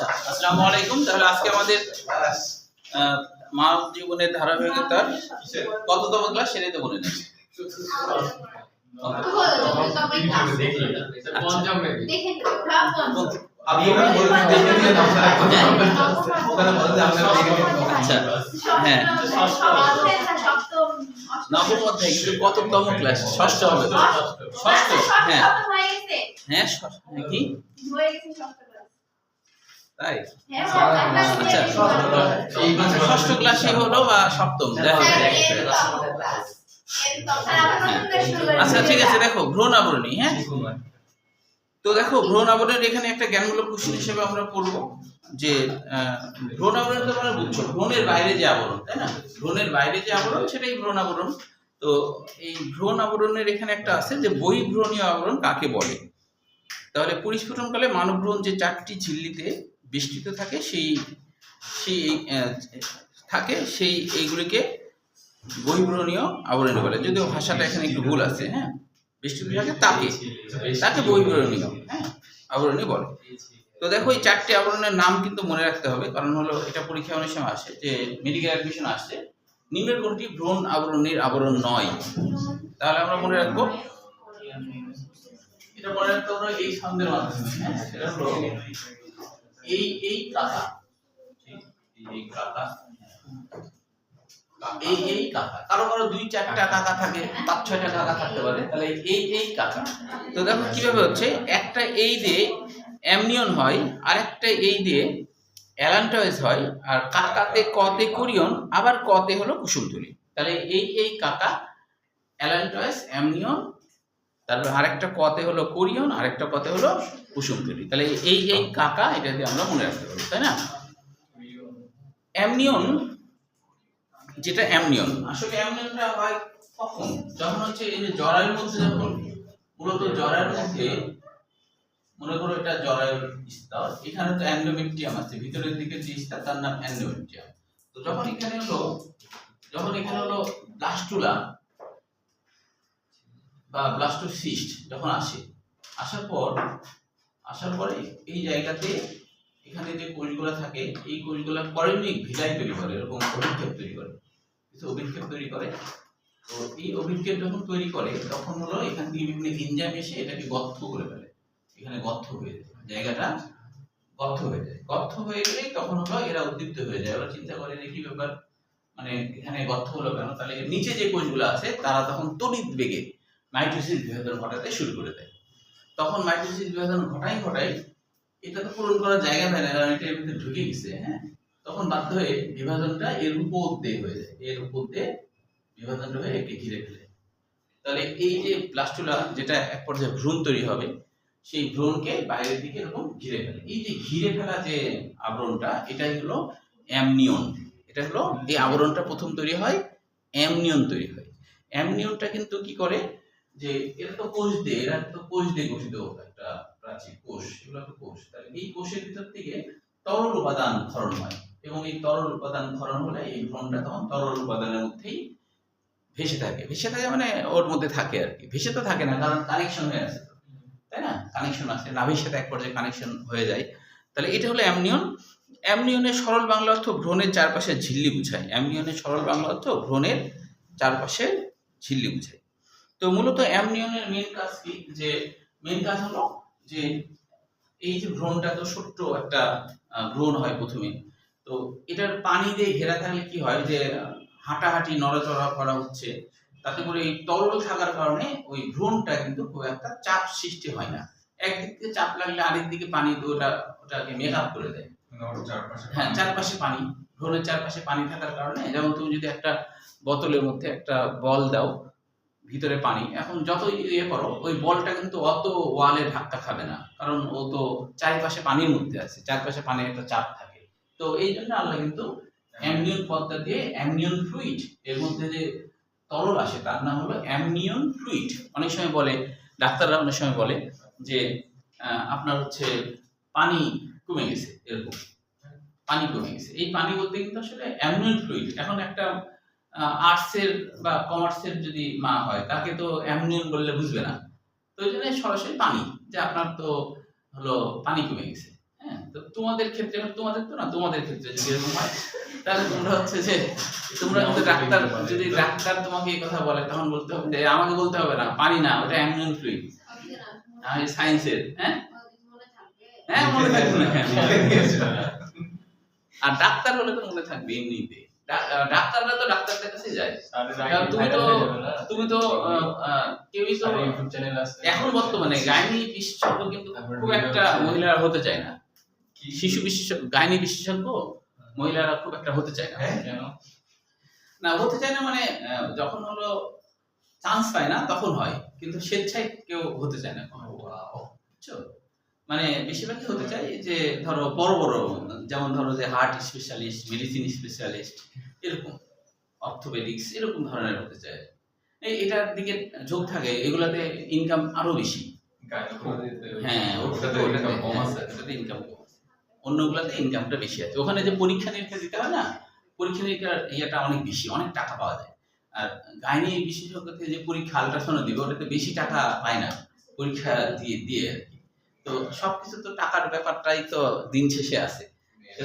আচ্ছা, আসসালামু আলাইকুম। তাহলে আজকে আমাদের মানব জীবনের ধারাবাহিকতার কততম ক্লাস সেটাই তো বলে নেন। হ্যাঁ, নবম অধ্যায় কিন্তু কততম ক্লাস? ষষ্ঠ হবে। ষষ্ঠ, হ্যাঁ হ্যাঁ কি তাই? আচ্ছা, ষষ্ঠ ক্লাসে হলো বা সপ্তম, আচ্ছা ঠিক আছে। দেখো ভ্রূণ আবরণী, হ্যাঁ, তো দেখো ভ্রূণ আবরণীর এখানে একটা জ্ঞানমূলক কোশ্চেন হিসেবে আমরা পড়ব যে ভ্রূণ আবরণ তো তোমরা বুঝছো, ভ্রূণের বাইরে যে আবরণ, তাই না? ভ্রূণের বাইরে যে আবরণ সেটাই ভ্রূণ আবরণ। তো এই ভ্রূণ আবরণের এখানে একটা আছে যে বহিঃভ্রূণীয় আবরণ কাকে বলে। তাহলে পরিস্ফুটনকালে মানব ভ্রূণ যে 4টি ঝিল্লিতে বেষ্টিত থাকে সেই এইগুলিকে বহিঃভ্রূণীয় আবরণ বলে। যদিও ভাষাটা এখানে একটু ভুল আছে, হ্যাঁ, বেষ্টিত থাকে তাকে বহিঃভ্রূণীয়, হ্যাঁ, আবরণী বলে। তো দেখো এই 4টি আবরণের নাম কিন্তু মনে রাখতে হবে, কারণ হলো এটা পরীক্ষা অনেক সময় আসে যে মেডিকেল অ্যাডমিশন আসছে নিম্নের কোনটি ভ্রূণ আবরণীর আবরণ নয়। তাহলে আমরা মনে রাখবো, এটা মনে রাখতে হবে এই ছন্দের মাধ্যমে, হ্যাঁ, সেটা হলো এই কাকা, এই কাকা, এই কাকা, কারো 2-4টা কাকা থাকে, 5-6টা কাকা থাকতে পারে। তাহলে এই কাকা। তো দেখো কিভাবে হচ্ছে, একটা এই দিয়ে অ্যামনিয়ন হয়, আর একটা এই দিয়ে অ্যালান্টয়েস হয়, আর কাকাতে কতে কোরিয়ন, আবার কতে হলো কুসুমথলি। তাহলে এই কাকা, অ্যালান্টয়েস, অ্যামনিয়ন, তারপর আরেকটা কতে হলো কোরিয়ন, আরেকটা কতে হলো কুসুমথলি। তাহলে এই কাকা, এটা দিয়ে আমরা মনে রাখতে পারি, তাই না? অ্যামনিয়ন, যেটা অ্যামনিয়ন, আসলে অ্যামনিয়নটা হয় কখন? যখন হচ্ছে এই যে জরায়ুর মধ্যে, যখন মূলত জরায়ুর মধ্যে, মনে করো এটা জরায়ুর স্তর, এখানে তো এন্ডোমেট্রিয়াম আছে, ভিতরের দিকে যে স্তর তার নাম এন্ডোমেট্রিয়াম। তো যখন এখানে হলো ব্লাস্টুলা বা ব্লাস্টোসিস্ট যখন আসার পরে এই জায়গাতে এখানে যে কোষগুলো থাকে, এই কোষগুলো করেনিক ভিলাই তৈরি করে, এরকম অভিক্ষেপ তৈরি করে, কিছু অভিক্ষেপ তৈরি করে। তো এই অভিক্ষেপ যখন তৈরি করে তখন হলো এখান থেকে বিভিন্ন এনজাইম এসে এটাকে গর্ত করে ফেলে, এখানে গর্ত হয়ে যায়, জায়গাটা গর্ত হয়ে যায়। গর্ত হয়ে গেলে তখন হলো এরা উদ্দীপ্ত হয়ে যায়, ওরা চিন্তা করে যে কি ব্যাপার, মানে এখানে গর্ত হলো কেন? তাহলে নিচে যে কোষগুলো আছে তারা তখন তড়িৎ বেগে মাইটোসিস বিভাজন ঘটাতে শুরু করে দেয়। তখন মাইটোসিস বিভাজন ঘটাই এটা তো পূরণ করার জায়গা পায় না, কারণ এটা এর ভিতরে ঢুকে গেছে, হ্যাঁ। তখন বাধ্য হয়ে বিভাজনটা এর উপর দিয়ে হয়ে যায়, এর উপর দিয়ে বিভাজনটা হয়ে একে ঘিরে ফেলে। তাহলে এই যে ব্লাস্টুলা, যেটা এক পর্যায়ে ভ্রূণ তৈরি হবে, সেই ভ্রূণকে বাইরের দিকে এরকম ঘিরে ফেলে। এই যে ঘিরে ফেলা যে আবরণটা, এটাই হলো অ্যামনিয়ন। এটা হলো এই আবরণটা প্রথম তৈরি হয়, অ্যামনিয়ন তৈরি হয়। অ্যামনিয়নটা কিন্তু কি করে, যে এরা তো কোষ দিয়ে গঠিত একটা প্রাচীর কোষ, এগুলো তো কোষ। তাহলে এই কোষের ভিতর থেকে তরল উপাদান ক্ষরণ হয়, এবং এই তরল উপাদান ক্ষরণ হলে এই ভ্রূণটা তখন তরল উপাদানের মধ্যেই ভেসে থাকে মানে ওর মধ্যে থাকে আর কি। ভেসে তো থাকে না, কারণ কানেকশন হয়ে আছে, তাই না? কানেকশন আছে, নাভির সাথে এক পর্যায়ে কানেকশন হয়ে যায়। তাহলে এটা হলো অ্যামনিয়ন। অ্যামনিয়নের সরল বাংলা অর্থ ভ্রূণের চারপাশে ঝিল্লি বোঝায়। অ্যামনিয়নের সরল বাংলা অর্থ ভ্রূণের চারপাশে ঝিল্লি বোঝায়। তো মূলত অ্যামনিয়নের মেন কাজ কি? যে মেন কাজ হলো যে এই যে ভ্রূণটা তো ছোট্ট একটা ভ্রূণ হয় প্রথমে, তো এটার পানি দিয়ে ঘেরা থাকলে কি হয়, যে হাঁটাহাঁটি নড়াচড়া করা হচ্ছে, তাতে করে এই তরল থাকার কারণে ওই ভ্রূণটা কিন্তু খুব একটা চাপ সৃষ্টি হয় না। একদিক থেকে চাপ লাগলে আরেক দিকে পানি তো ওটাকে মেকআপ করে দেয়। হ্যাঁ, চারপাশে পানি, ভ্রূণের চারপাশে পানি থাকার কারণে, যেমন তুমি যদি একটা বোতলের মধ্যে একটা বল দাও, ভিতরে পানি, এখন যত ইয়ে করো ওই বলটা কিন্তু অত ওয়ালে ধাক্কা খাবে না, কারণ ও তো চারপাশে পানির মধ্যে আছে, চারপাশে পানির একটা চাপ থাকে। তো এই জন্য আল্লাহ কিন্তু অ্যামনিয়ন পদ্মা দিয়ে অ্যামনিয়ন ফ্লুইড, এর মধ্যে যে তরল আসে তার নাম হলো অ্যামনিয়ন ফ্লুইড। অনেক সময় বলে, ডাক্তাররা অনেক সময় বলে যে আপনার হচ্ছে পানি কমে গেছে, এরকম পানি কমে গেছে। এই পানি বলতে কিন্তু আসলে অ্যামনিয়ন ফ্লুইড। এখন একটা আর্টসের বা কমার্সের যদি মা হয়, তাকে তো অ্যামনিয়ন বললে বুঝবে না, তো এই জন্য সরাসরি পানি, যে আপনার তো হলো পানি কমে গেছে, হ্যাঁ। তো তোমাদের ক্ষেত্রে, তোমাদের তো না, তোমাদের ক্ষেত্রে যদি এরকম হয় তাহলে তোমরা হচ্ছে যে তোমরা কিন্তু ডাক্তার, যদি ডাক্তার তোমাকে এই কথা বলে তখন বলতে হবে যে, আমাকে বলতে হবে না, পানি না, ওটা অ্যামনিয়ন ফ্লুইড, আমি সায়েন্সের। হ্যাঁ হ্যাঁ মনে থাকবে না। আর ডাক্তার হলে তো মনে থাকবে এমনিতে, ডাক্তাররা তো ডাক্তারদের কাছে যায়। তুমি তো কেউই তো এখন বর্তমানে গাইনি বিশেষজ্ঞ কিন্তু খুব একটা মহিলারা হতে চায় না। শিশু বিশেষজ্ঞ, গাইনি বিশেষজ্ঞ মহিলারা খুব একটা হতে চায় না। না হতে চায় না মানে যখন হলো চান্স পায় না তখন হয়, কিন্তু স্বেচ্ছায় কেউ হতে চায় না। বুঝছো? মানে বেশিরভাগই হতে চাই যে ধরো বড় বড়, যেমন ধরো যে হার্ট স্পেশালিস্ট, মেডিসিন স্পেশালিস্ট, এরকম অর্থোপেডিক্স, এরকম ধরনের হতে চায়। এটার দিকে ঝোঁক থাকে, এগুলাতে ইনকাম আরো বেশি। হ্যাঁ ওটাতে ইনকাম কম আছে, অন্যগুলাতে ইনকামটা বেশি আছে। ওখানে যে পরীক্ষা নিরীক্ষা দিতে হয় না, পরীক্ষা নিরীক্ষার ইয়েটা অনেক বেশি, অনেক টাকা পাওয়া যায়। আর গাইনি বিশেষজ্ঞ থেকে যে পরীক্ষা আলট্রাসাউন্ড দিবে ওটাতে বেশি টাকা পায় না পরীক্ষা দিয়ে আর কি। তো সবকিছু তো টাকার ব্যাপারটাই তো দিন শেষে আছে,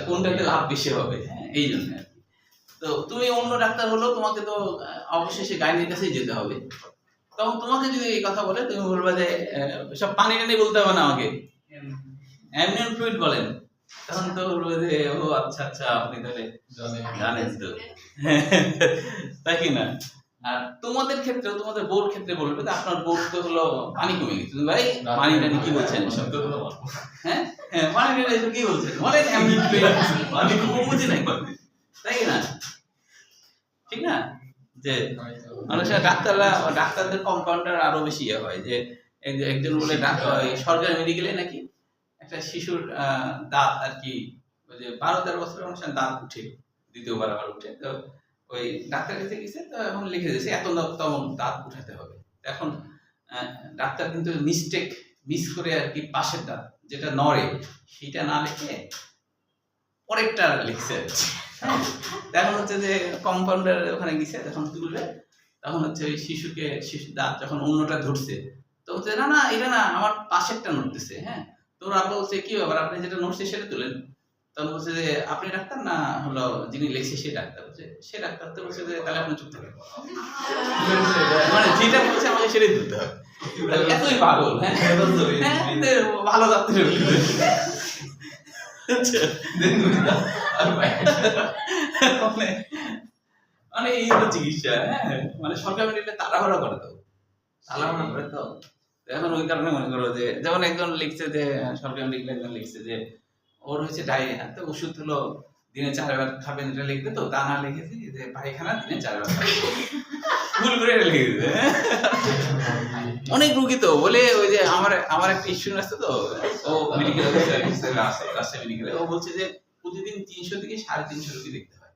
কোনটাতে লাভ বেশি হবে, হ্যাঁ এই জন্য আর কি। তো তুমি অন্য ডাক্তার হলেও তোমাকে তো অবশেষে গাইনির কাছেই যেতে হবে। তখন তোমাকে যদি এই কথা বলে তুমি বলবে যে সব পানি টানি বলতে হবে না, আমাকে অ্যামনিয়ন ফ্লুইড বলেন। তখন তো বলবে যে ও আচ্ছা আচ্ছা আপনি তাহলে জানেন তো, তাই কি না? আর তোমাদের ক্ষেত্রে, তোমাদের বোর্ড ক্ষেত্রে বলবে যে আপনার বোর্ড তো হলো পানি কমে গেছে, ভাই পানি টানি কি বলছেন এসব? হ্যাঁ হ্যাঁ পানি টানি এসব কি বলছেন, মানে অ্যামনিয়ন ফ্লুইড পানি কম বুঝি নাই, তাই না? ঠিক না? যে মানুষের ডাক্তারদের কম্পাউন্ডার আরো বেশি ইয়ে হয় যে একজন বলে সরকারি মেডিকেলে নাকি একটা শিশুর দাঁত আর কি, ওই যে 12-13 বছরের মানুষের দাঁত উঠে, দ্বিতীয়বার আবার উঠে, তো ওই ডাক্তার কাছে গেছে, তো এখন লিখে দিয়েছে এত তেমন দাঁত উঠাতে হবে। এখন ডাক্তার কিন্তু মিস করে আর কি পাশের দাঁত যেটা নড়ে সেটা না লিখে পরেরটা লিখছে। এখন হচ্ছে যে কম্পাউন্ডার ওখানে গেছে, যখন তুলবে তখন হচ্ছে ওই শিশু দাঁত যখন অন্যটা ধরছে, তো হচ্ছে না না এটা না, আমার পাশেরটা নড়তেছে। হ্যাঁ, তো ওরা বলছে কি ব্যাপার, আপনি যেটা নড়ছে সেটা তুলেন। তখন বলছে যে আপনি ডাক্তার না হলো যিনি লিখছে সে ডাক্তার? বলছে সে ডাক্তার। তো বলছে যে তাহলে আপনি চুপ থাকেন, মানে যেটা বলছে আমাকে সেটাই ধরতে হবে। এতই পাগল। হ্যাঁ ভালো ডাক্তার মানে এই হলো চিকিৎসা। হ্যাঁ মানে সরকার মেডিকেলে তাড়াহুড়া করে তো, এখন ওই কারণে মনে করো যে যেমন একজন লিখছে যে সরকারি মেডিকেলে একজন লিখছে যে ওর হচ্ছে ডায়রিয়া, তো ওষুধ হলো দিনে 4 বার খাবেন, এটা লিখবে তো, তা না লিখেছি যে পায়খানা দিনে 4 বার খাবেন, ভুল করে এটা লিখে দিবে। অনেক রুগী তো বলে, ওই যে আমার একটা ইস্যু আছে তো, ও মেডিকেল অফিসার আছে রাজশাহী মেডিকেলে, ও বলছে যে প্রতিদিন 300 থেকে 350 রোগী দেখতে হয়,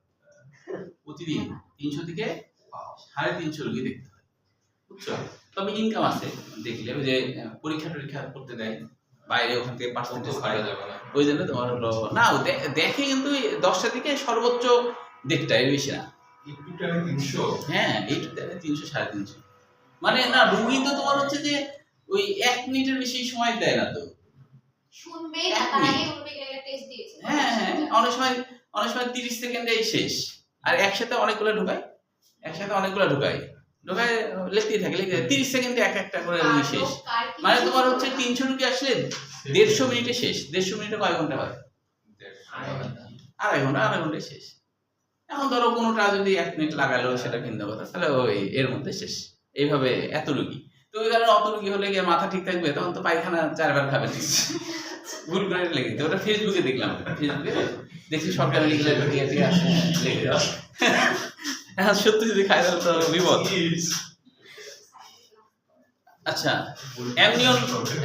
প্রতিদিন 300 থেকে 350 রোগী দেখতে হয়, বুঝছো? তবে ইনকাম আছে দেখলে, ওই যে পরীক্ষা করতে দেয় বাইরে, ওখান থেকে পার্সেন্টেজ পাওয়া যাবে না, ওই জন্য তোমার হলো না দেখে, কিন্তু 10টা দিকে সর্বোচ্চ দেখটা, এর বেশি না। হ্যাঁ এইটুকু 300 350, মানে না রুগী তো তোমার হচ্ছে যে ওই 1 মিনিটের বেশি সময় দেয় না তো, শুনবে তার আগে বলবে একটা টেস্ট দিয়েছে। হ্যাঁ হ্যাঁ অনেক সময় 30 সেকেন্ডেই শেষ, আর একসাথে অনেকগুলো ঢুকায় লিখতেই থাকে 30 সেকেন্ডে একটা করে রুগী শেষ। মানে তোমার হচ্ছে 300 রুগী আসলে 150 মিনিটে শেষ। 150 মিনিটে কয় ঘন্টা হয়? আড়াই ঘন্টায় শেষ। এখন ধরো কোনোটা যদি 1 মিনিট লাগালো সেটা ভিন্ন কথা, তাহলে ওই এর মধ্যে শেষ। এইভাবে এত রুগী, তো ওই কারণে অত রুগী হলে গিয়ে মাথা ঠিক থাকবে, তখন তো পায়খানা 4 বার খাবে, ভুল করে লেগে দিতে। ওটা ফেসবুকে দেখলাম, দেখছি সরকারি মেডিকেলের লেগে এখন সত্যি যদি খাই তাহলে তো বিপদ। আচ্ছা,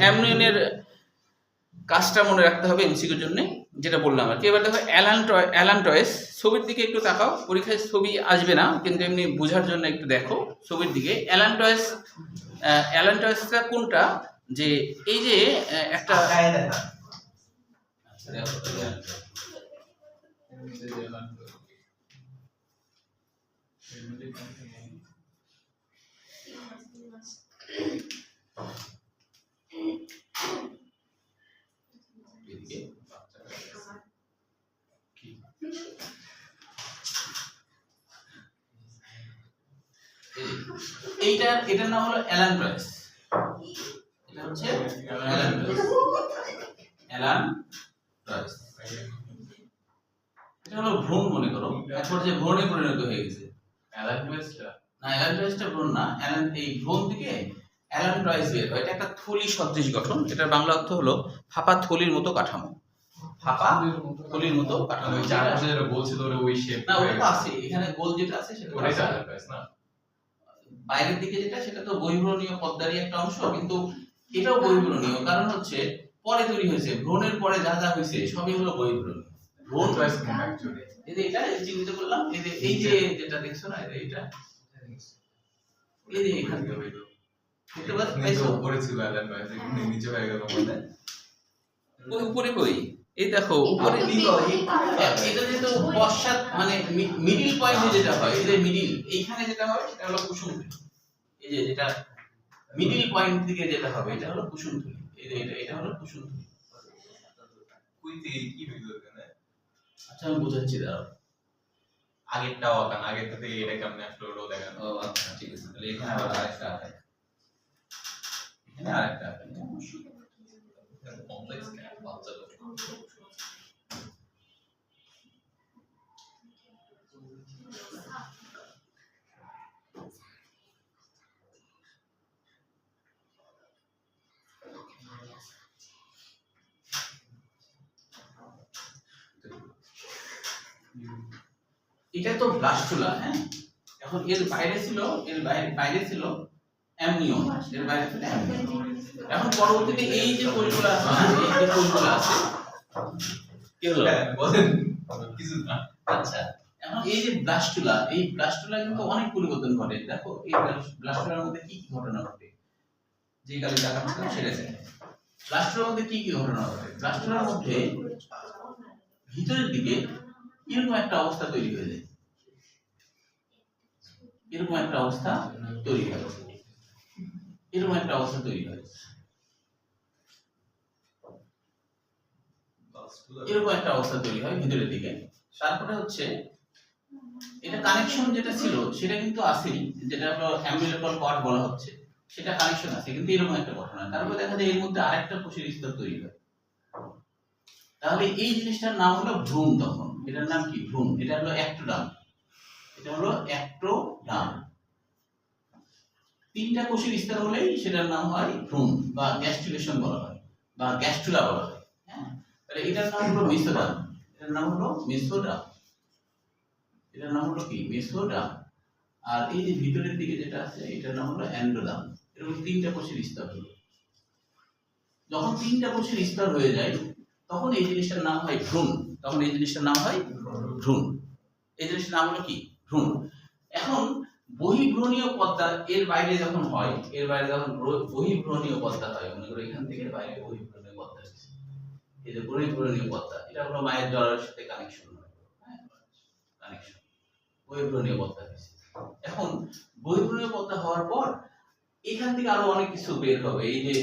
অ্যামনিয়নের কাজটা মনে রাখতে হবে এমসিকিউর জন্য, যেটা বললাম আর কি। এবার দেখো অ্যালান টয়েস, ছবির দিকে একটু তাকাও, পরীক্ষায় ছবি আসবে না কিন্তু এমনি বোঝার জন্য একটু দেখো ছবির দিকে। অ্যালান টয়েসটা কোনটা, যে এই যে একটা এটার নাম হলো অ্যালানট্রাইস। এটা হচ্ছে অ্যালানট্রাইস। এটা হলো ভ্রূণ মনে করো, একবার যে ভ্রূণে পরিণত হয়ে গেছে। অ্যালানট্রাইসটা ভ্রূণ না, এই ভ্রূণ থেকে অ্যালানট্রাইস বের হয়। এটা একটা থলি সদৃশ গঠন। এটার বাংলা অর্থ হলো ফাঁপা থলির মতো কাঠামো। ফাঁপা থলির মতো কাঠামো। চারপাশে যেটা বলছিল ওই শেপ না, ওটা তো আছে এখানে, গোল যেটা আছে সেটা ওটাই অ্যালানট্রাইস না। বাইরের দিকে যেটা সেটা তো বহির্ভ্রূণীয় পদ্মারই একটা অংশ, কিন্তু এটাও বহির্ভ্রূণীয়। কারণ হচ্ছে পরে তৈরি হয়েছে, ভ্রূণের পরে যা যা হয়েছে সবই হলো বহির্ভ্রূণীয়। ভ্রূণ অ্যাকচুয়ালি এই যে এটা চিহ্নিত করলাম, এই যে যেটা দেখছো না, এটা এই যে এখান থেকে দেখতে পাচ্ছো উপরে ছিল অ্যালানট্রাইস, এখানে নিচে হয়ে গেল মানে ওই উপরে কই, এই দেখো উপরে এটা যেহেতু পশ্চাৎ মানে মিডিল পয়েন্টে যেটা হয়, এই যে মিডিল এইখানে যেটা হয় সেটা হলো কুসুমথলি। এই যে যেটা মিডিল পয়েন্ট থেকে যেটা হবে এটা হলো কুসুমথলি। এই যে এটা হলো কুসুমথলি। কই থেকে কি হইলো এখানে? আচ্ছা আমি বুঝাচ্ছি দাঁড়াও। আগেরটাও আঁকান, আগেরটা থেকে এটা কেমনে আসলো ওটাও দেখান। ও আচ্ছা ঠিক আছে, তাহলে এখানে আবার আরেকটা আছে, এখানে আরেকটা আছে। কমপ্লেক্স ক্যাপ বাচ্চা তো এটা তো ব্লাস্টুলা। হ্যাঁ, এখন এর বাইরে ছিল, এর বাইরে ছিল অ্যামনিয়ন, এর বাইরে ছিল অ্যামনিয়ন। এখন পরবর্তীতে এই যে কোষগুলো আছে, এই যে কোষগুলো আছে, কি হলো বলেন কিছু না। আচ্ছা, এখন এই যে ব্লাস্টুলা, এই ব্লাস্টুলা কিন্তু অনেক পরিবর্তন ঘটে। দেখো এই ব্লাস্টুলার মধ্যে কি কি ঘটনা ঘটে, যে কালে দেখাচ্ছিলাম সেটা দেখো। ব্লাস্টুলার মধ্যে কি কি ঘটনা ঘটে? ব্লাস্টুলার মধ্যে ভিতরের দিকে এরকম একটা অবস্থা তৈরি হয়ে যায়, এরকম একটা অবস্থা তৈরি হয়, এরকম একটা অবস্থা তৈরি হয়, এরকম একটা অবস্থা তৈরি হয় ভিতরের দিকে। তারপরে হচ্ছে এটা কানেকশন যেটা ছিল সেটা কিন্তু আসেই, যেটা হলো অ্যাম্বিলিকাল কর্ড বলা হচ্ছে, সেটা কানেকশন আছে, কিন্তু এরকম একটা ঘটনা। তারপরে দেখা যায় এর মধ্যে আরেকটা কোষের স্তর তৈরি হয়। তাহলে এই জিনিসটার নাম হলো ভ্রূণ। তখন এটার নাম কি? ভ্রূণ। এটা হলো অ্যাক্টোডার্ম, এটা হলো অ্যাক্টোডার্ম। তিনটা কোষের স্তর হলেই সেটার নাম হয় ভ্রূণ বা গ্যাস্ট্রুলেশন বলা হয় বা গ্যাস্ট্রুলা বলা হয়। হ্যাঁ, তাহলে এটার নাম হলো মেসোডার্ম, এটার নাম হলো মেসোডার্ম, এটার নাম হলো কি? মেসোডার্ম। আর এই যে ভিতরের দিকে যেটা আছে এটার নাম হলো এন্ডোডার্ম। এরকম তিনটা কোষের স্তর হলো। যখন তিনটা কোষের স্তর হয়ে যায় তখন এই জিনিসটার নাম হয় ভ্রূণ। তখন এই জিনিসটার নাম হয় ভ্রূণ। এই জিনিসটার নাম হলো কি? ভ্রূণ। এখন বহির্ভ্রূণীয় পর্দা এর বাইরে যখন হয়, এর বাইরে যখন বহির্ভ্রূণীয় পর্দা হয়, মনে করো এখান থেকে বাইরে বহির্ভ্রূণীয় পর্দা হচ্ছে, এই যে বহির্ভ্রূণীয় পর্দা, এটা হলো মায়ের জরার সাথে কানেকশন হয়, হ্যাঁ কানেকশন, বহির্ভ্রূণীয় পর্দা হচ্ছে। এখন বহির্ভ্রূণীয় পর্দা হওয়ার পর এখান থেকে আরো অনেক কিছু বের হবে। এই যে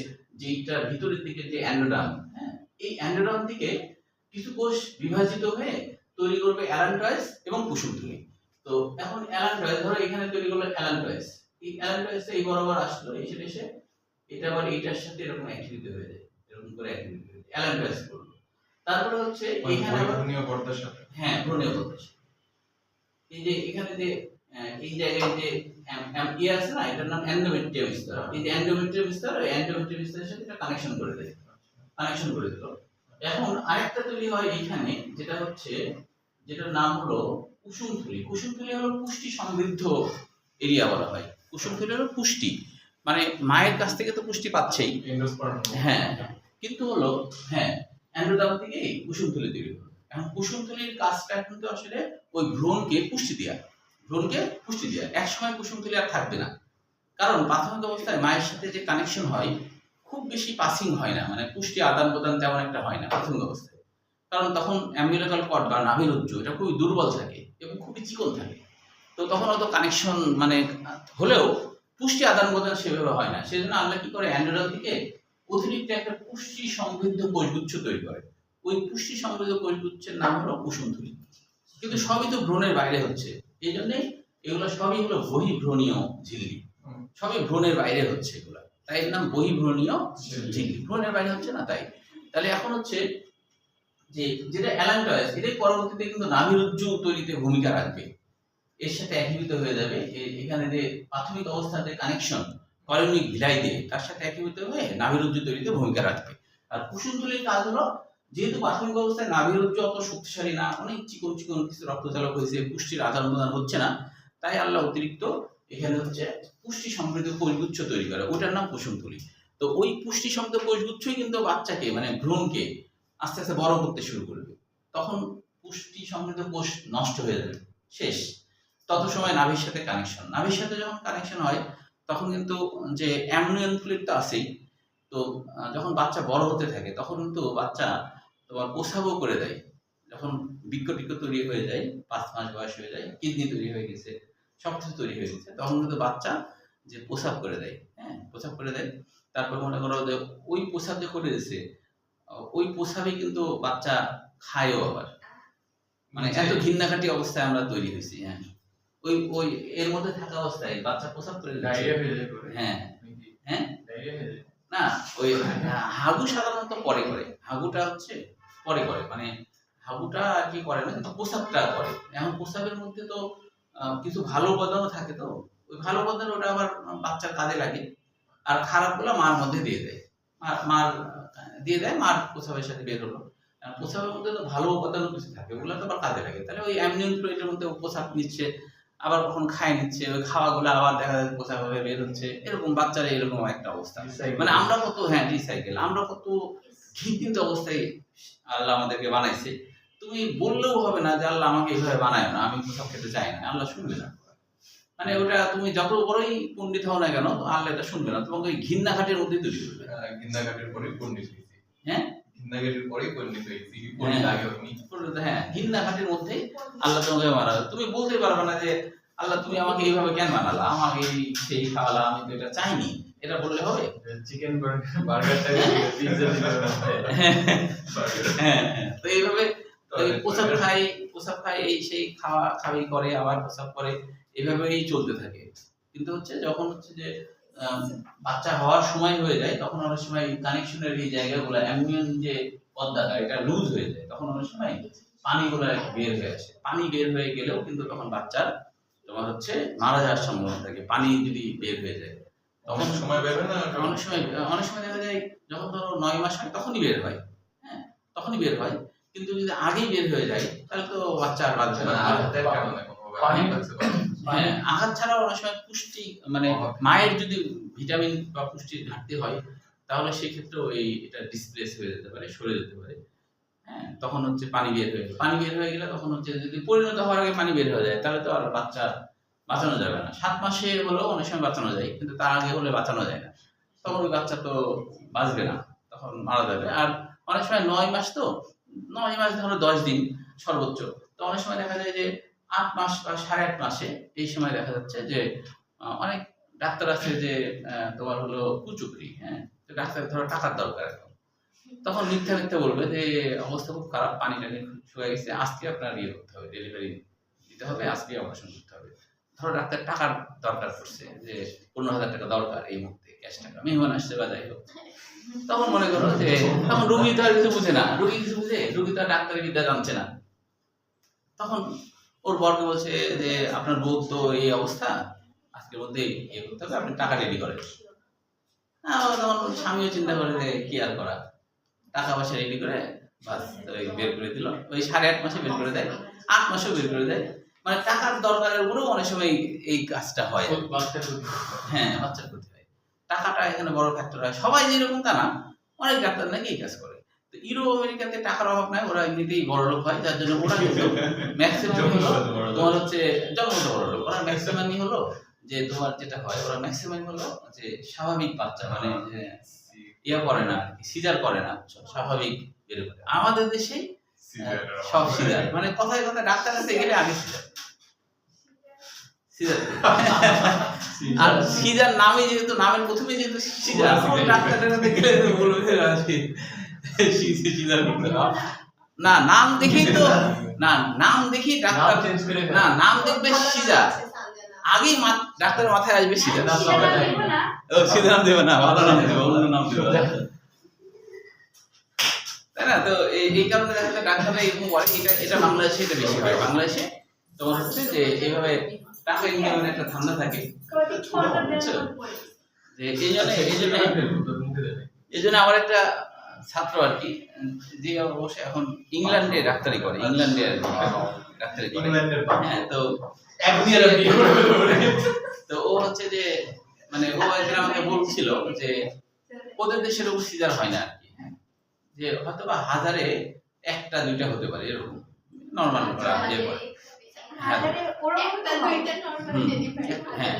যেটা ভিতরের দিকে যে অ্যান্ডোডার্ম, হ্যাঁ এই অ্যান্ডোডার্ম থেকে কিছু কোষ বিভাজিত হয়ে তৈরি করবে অ্যালানট্রাইস এবং কুসুমথলি। তো এখন অ্যালানট্রাইস ধরো এখানে তৈরি করলো অ্যালানট্রাইস, এই অ্যালানট্রাইস এই বরাবর আসলো, এসে এসে এটা আবার এইটার সাথে এরকম অ্যাক্টিভিটি হয়ে যায়, এরকম করে অ্যাক্টিভিটি হয়ে যায়, অ্যালানট্রাইস করলো। তারপরে হচ্ছে এখানে আবার ভ্রূণীয় পর্দার সাথে, হ্যাঁ ভ্রূণীয় পর্দা, এই যে এখানে যে এই জায়গায় যে ইয়ে আছে না, এটার নাম এন্ডোমেট্রিয়াম স্তর। এই যে এন্ডোমেট্রিয়াম স্তর, ওই এন্ডোমেট্রিয়াম স্তরের সাথে এটা কানেকশন করে দেয়, কানেকশন করে দিল। এখন আরেকটা তৈরি হয় এইখানে, যেটা হচ্ছে যেটার নাম হলো কুসুমথলি। কুসুমথলি হলো পুষ্টি সমৃদ্ধ এরিয়া বলা হয়। কুসুমথলি হলো পুষ্টি, মানে মায়ের কাছ থেকে তো পুষ্টি পাচ্ছেই, হ্যাঁ কিন্তু হলো হ্যাঁ অ্যান্ডোডার্ম থেকে কুসুমথলি তৈরি হলো। এখন কুসুমথলির কাজটা কিন্তু আসলে ওই ভ্রূণকে পুষ্টি দেয়া, ভ্রূণকে পুষ্টি দেয়া। একসময় কুসুমথলি আর থাকবে না, কারণ প্রাথমিক অবস্থায় মায়ের সাথে যে কানেকশন হয় খুব বেশি পাসিং হয় না, মানে পুষ্টি আদান প্রদান তেমন একটা হয় না প্রাথমিক অবস্থায়। কারণ তখন অ্যাম্বিলিকাল কর্ড বা নাভিরজ্জু এটা খুবই দুর্বল থাকে এবং খুবই চিকন থাকে। তো তখন অত কানেকশন মানে হলেও পুষ্টি আদান প্রদান সেভাবে হয় না। সেজন্য আল্লাহ কি করে, অ্যান্ডোডার্ম থেকে অতিরিক্ত একটা পুষ্টি সমৃদ্ধ কোষগুচ্ছ তৈরি করে। ওই পুষ্টি সমৃদ্ধ কোষগুচ্ছের নাম হলো কুসুমথলি। কিন্তু সবই তো ভ্রূণের বাইরে হচ্ছে, এই জন্যই এগুলো সবই হলো বহির্ভ্রূণীয় ঝিল্লি। সবই ভ্রূণের বাইরে হচ্ছে এগুলা, তাই এর নাম বহির্ভ্রূণীয় ঝিল্লি, ভ্রূণের বাইরে হচ্ছে না তাই। তাহলে এখন হচ্ছে যে যেটা অ্যালান্টয়েস, এটাই পরবর্তীতে কিন্তু নাভিরজ্জু তৈরিতে ভূমিকা রাখবে, এর সাথে একীভূত হয়ে যাবে। এখানে যে প্রাথমিক অবস্থার যে কানেকশন করেনিক ভিলাই দিয়ে তার সাথে একীভূত হয়ে নাভিরজ্জু তৈরিতে ভূমিকা রাখবে। আর কুসুমথলির কাজ হলো, যেহেতু প্রাথমিক অবস্থায় নাভিরজ্জু অত শক্তিশালী না, অনেক চিকন চিকন কিছু রক্তচালক হয়েছে, পুষ্টির আদান প্রদান হচ্ছে না, তাই আল্লাহ অতিরিক্ত এখানে হচ্ছে পুষ্টি সমৃদ্ধ কোষগুচ্ছ তৈরি করে, ওটার নাম কুসুমথলি। তো ওই পুষ্টি সমৃদ্ধ কোষগুচ্ছই কিন্তু বাচ্চাকে মানে ভ্রূণকে আস্তে আস্তে বড় করতে শুরু করবে। তখন পুষ্টি সমৃদ্ধ কোষ নষ্ট হয়ে যাবে, শেষ। তত সময় নাভির সাথে কানেকশন, নাভির সাথে যখন কানেকশন হয় তখন কিন্তু যে অ্যামনিয়ন ফ্লুইড তো আছেই। তো যখন বাচ্চা বড় হতে থাকে তখন কিন্তু বাচ্চা তোমার প্রস্রাবও করে দেয়। যখন বৃক্ক টিক্ক তৈরি হয়ে যায়, 5 মাস বয়স হয়ে যায়, কিডনি তৈরি হয়ে গেছে, সব কিছু তৈরি হয়ে গেছে, তখন কিন্তু বাচ্চা যে প্রস্রাব করে দেয়, হ্যাঁ প্রস্রাব করে দেয়। তারপর মনে করো যে ওই প্রস্রাব যে করে দিয়েছে, ওই প্রস্রাবে কিন্তু বাচ্চা খায়ও আবার, মানে এত ঘৃণাঘাটি অবস্থায় আমরা তৈরি হয়েছি। হ্যাঁ, ওই ওই এর মধ্যে থাকা অবস্থায় বাচ্চা প্রস্রাব করে দিচ্ছে। ডায়রিয়া হয়ে যায় পরে। হ্যাঁ হ্যাঁ, ডায়রিয়া হয়ে যায়। না ওই হাগু সাধারণত পরে করে, হাগুটা হচ্ছে পরে করে, মানে হাগুটা আর কি করে না, কিন্তু প্রস্রাবটা করে। এখন প্রস্রাবের মধ্যে তো কিছু ভালো উপাদানও থাকে, তো ওই ভালো উপাদান ওটা আবার বাচ্চার কাজে লাগে, আর খারাপগুলো মার মধ্যে দিয়ে দেয়, মার দিয়ে দেয়, মার প্রস্রাবের সাথে বের হলো। প্রস্রাবের মধ্যে তো ভালো উপাদানও কিছু থাকে, ওগুলো তো আবার কাজে লাগে। তাহলে ওই অ্যামনিয়ন ফ্লুইডের মধ্যে প্রস্রাব নিচ্ছে, আবার কখন খায় নিচ্ছে, ওই খাওয়াগুলো আবার দেখা যাচ্ছে প্রস্রাব হয়ে বের হচ্ছে, এরকম বাচ্চারা এরকম একটা অবস্থা। মানে আমরা কত, হ্যাঁ রিসাইকেল, আমরা কত ঘৃণিত অবস্থায় আল্লাহ আমাদেরকে বানাইছে। তুমি বললেও হবে না যে আল্লাহ আমাকে এইভাবে বানায় না, আমি প্রস্রাব খেতে চাই না, আল্লাহ শুনবে না। মানে ওটা তুমি যত বড়ই পণ্ডিত হও না কেন, আল্লাহ এটা শুনবে না, তোমাকে ওই ঘৃণাঘাটের মধ্যে তৈরি করবে। ঘৃণাঘাটের পরে পণ্ডিত হয়েছি। হ্যাঁ, ঘৃণাঘাটের পরে পণ্ডিত হয়েছি, পণ্ডিত আগে হয়নি। হ্যাঁ ঘৃণাঘাটের মধ্যে আল্লাহ তোমাকে বানাবে। তুমি বলতে পারবে না যে আল্লাহ তুমি আমাকে এইভাবে কেন বানালা, আমাকে এই সেই খাওয়ালা, আমি তো এটা চাইনি, এটা বললে হবে? চিকেন বার্গারটা পিৎজা হ্যাঁ, তো এইভাবে প্রস্রাব খাই এই সেই খাওয়া খাবি করে, আবার প্রস্রাব করে, এইভাবেই চলতে থাকে। কিন্তু হচ্ছে যখন হচ্ছে যে বাচ্চা হওয়ার সময় হয়ে যায়, তখন অনেক সময় কানেকশনের এই জায়গাগুলো অ্যামনিয়ন যে পর্দাটা এটা লুজ হয়ে যায়, তখন অনেক সময় পানিগুলো বের হয়ে আসে। পানি বের হয়ে গেলেও কিন্তু তখন বাচ্চার তোমার হচ্ছে মারা যাওয়ার সম্ভাবনা থাকে, পানি যদি বের হয়ে যায়। তখন সময় বের হয় না, অনেক সময় দেখা যায় যখন ধরো 9 মাস হয় তখনই বের হয়, হ্যাঁ তখনই বের হয়। কিন্তু যদি আগেই বের হয়ে যায় তাহলে তো বাচ্চা আর বাঁচবে না। হ্যাঁ, আঘাত ছাড়াও অনেক সময় পুষ্টি মানে মায়ের যদি ভিটামিন বা পুষ্টির ঘাটতি হয়, তাহলে সেক্ষেত্রেও এটা ডিসপ্লেস হয়ে যেতে পারে, সরে যেতে পারে। হ্যাঁ, তখন হচ্ছে পানি বের হয়ে গেলে তখন হচ্ছে যদি পরিণত হওয়ার আগে পানি বের হয়ে যায়, তাহলে তো আর বাচ্চা বাঁচানো যাবে না। 7 মাসে হলেও অনেক সময় বাঁচানো যায়, কিন্তু তার আগে হলে বাঁচানো যায় না, তখন ওই বাচ্চা তো বাঁচবে না, তখন মারা যাবে। আর অনেক সময় 9 মাস, তো 9 মাস ধরো 10 দিন সর্বোচ্চ, তো অনেক সময় দেখা যায় যে 8 মাস বা 8.5 মাসে এই সময় দেখা যাচ্ছে যে অনেক ডাক্তার আছে যে তোমার হলো কুচুকরি, হ্যাঁ তো ডাক্তার ধরো টাকার দরকার, তখন মিথ্যা বলবে যে অবস্থা খুব খারাপ, পানি টানি শুয়ে গেছে, আজকে আপনার ইয়ে করতে হবে, ডেলিভারি দিতে হবে, আজকে অপারেশন করতে হবে। ধরো ডাক্তার টাকার দরকার পড়ছে, যে 15,000 টাকা দরকার এই মুহূর্তে, ক্যাশ টাকা, মেহমান আসছে বা যাই হোক, তখন মনে করো যে তখন রুগী তো আর কিছু বুঝে না, রুগী তো আর ডাক্তারি বিদ্যা জানছে না। তখন ওর বরকে বলছে যে আপনার বউ তো এই অবস্থা, আজকের মধ্যে ইয়ে করতে হবে, আপনি টাকা রেডি করেন। তখন স্বামীও চিন্তা করে যে কি আর করা, টাকা পয়সা রেডি করে বাস বের করে দিল। ওই 8.5 মাসে বের করে দেয়, 8 মাসেও বের করে দেয়। মানে টাকার দরকারের উপরেও অনেক সময় এই কাজটা হয়। হ্যাঁ, বাচ্চার ক্ষতি হয়, টাকাটা এখানে বড় ফ্যাক্টর হয়। সবাই যেরকম তা না, অনেক ডাক্তার নাকি এই কাজ করে। তো ইউরোপ আমেরিকাতে টাকার অভাব নাই, ওরা এমনিতেই বড় লোক হয়, যার জন্য ওরা কিন্তু ম্যাক্সিমাম হলো তোমার হচ্ছে জন্মগত বড় লোক। ওরা ম্যাক্সিমামই হলো যে তোমার যেটা হয়, ওরা ম্যাক্সিমাম হলো যে স্বাভাবিক বাচ্চা, মানে ইয়া করে না, সিজার করে না, স্বাভাবিক বের করে। আমাদের দেশে সব সিজার, মানে কথায় কথায় ডাক্তার কাছে গেলে আগে সিজার আর সিজার নামে, যেহেতু নামের প্রথমে যেহেতু সিজার, ডাক্তারের কাছে গেলে বলবে সিজার করতে না, নাম দেখেই তো, না নাম দেখেই ডাক্তার, না নাম দেখবে সিজার, আগেই ডাক্তারের মাথায় আসবে সিজার। নাম তো আমরা জানি না। ও সিজার নাম দেবে না, ভালো নাম দেবে, অন্য নাম দেবে, তাই না? তো এই কারণে দেখা যায় ডাক্তাররা এরকম করে। এটা বাংলাদেশে এটা বেশি হয়। বাংলাদেশে তোমার হচ্ছে যে এইভাবে টাকা ইনকামের একটা ধান্দা থাকে, বুঝছো? যে এই জন্য আমার একটা ছাত্র আর কি, যে অবশ্যই এখন ইংল্যান্ডে ডাক্তারি করে, ইংল্যান্ডে আর কি ডাক্তারি করে। হ্যাঁ, তো তো ও হচ্ছে যে মানে ও একদিন আমাকে বলছিল যে ওদের দেশের উপর সিজার হয় না আর কি, হ্যাঁ, যে হয়তো বা 1000-এ 1টা-2টা হতে পারে এরকম নরমাল ইয়ে করে। হ্যাঁ,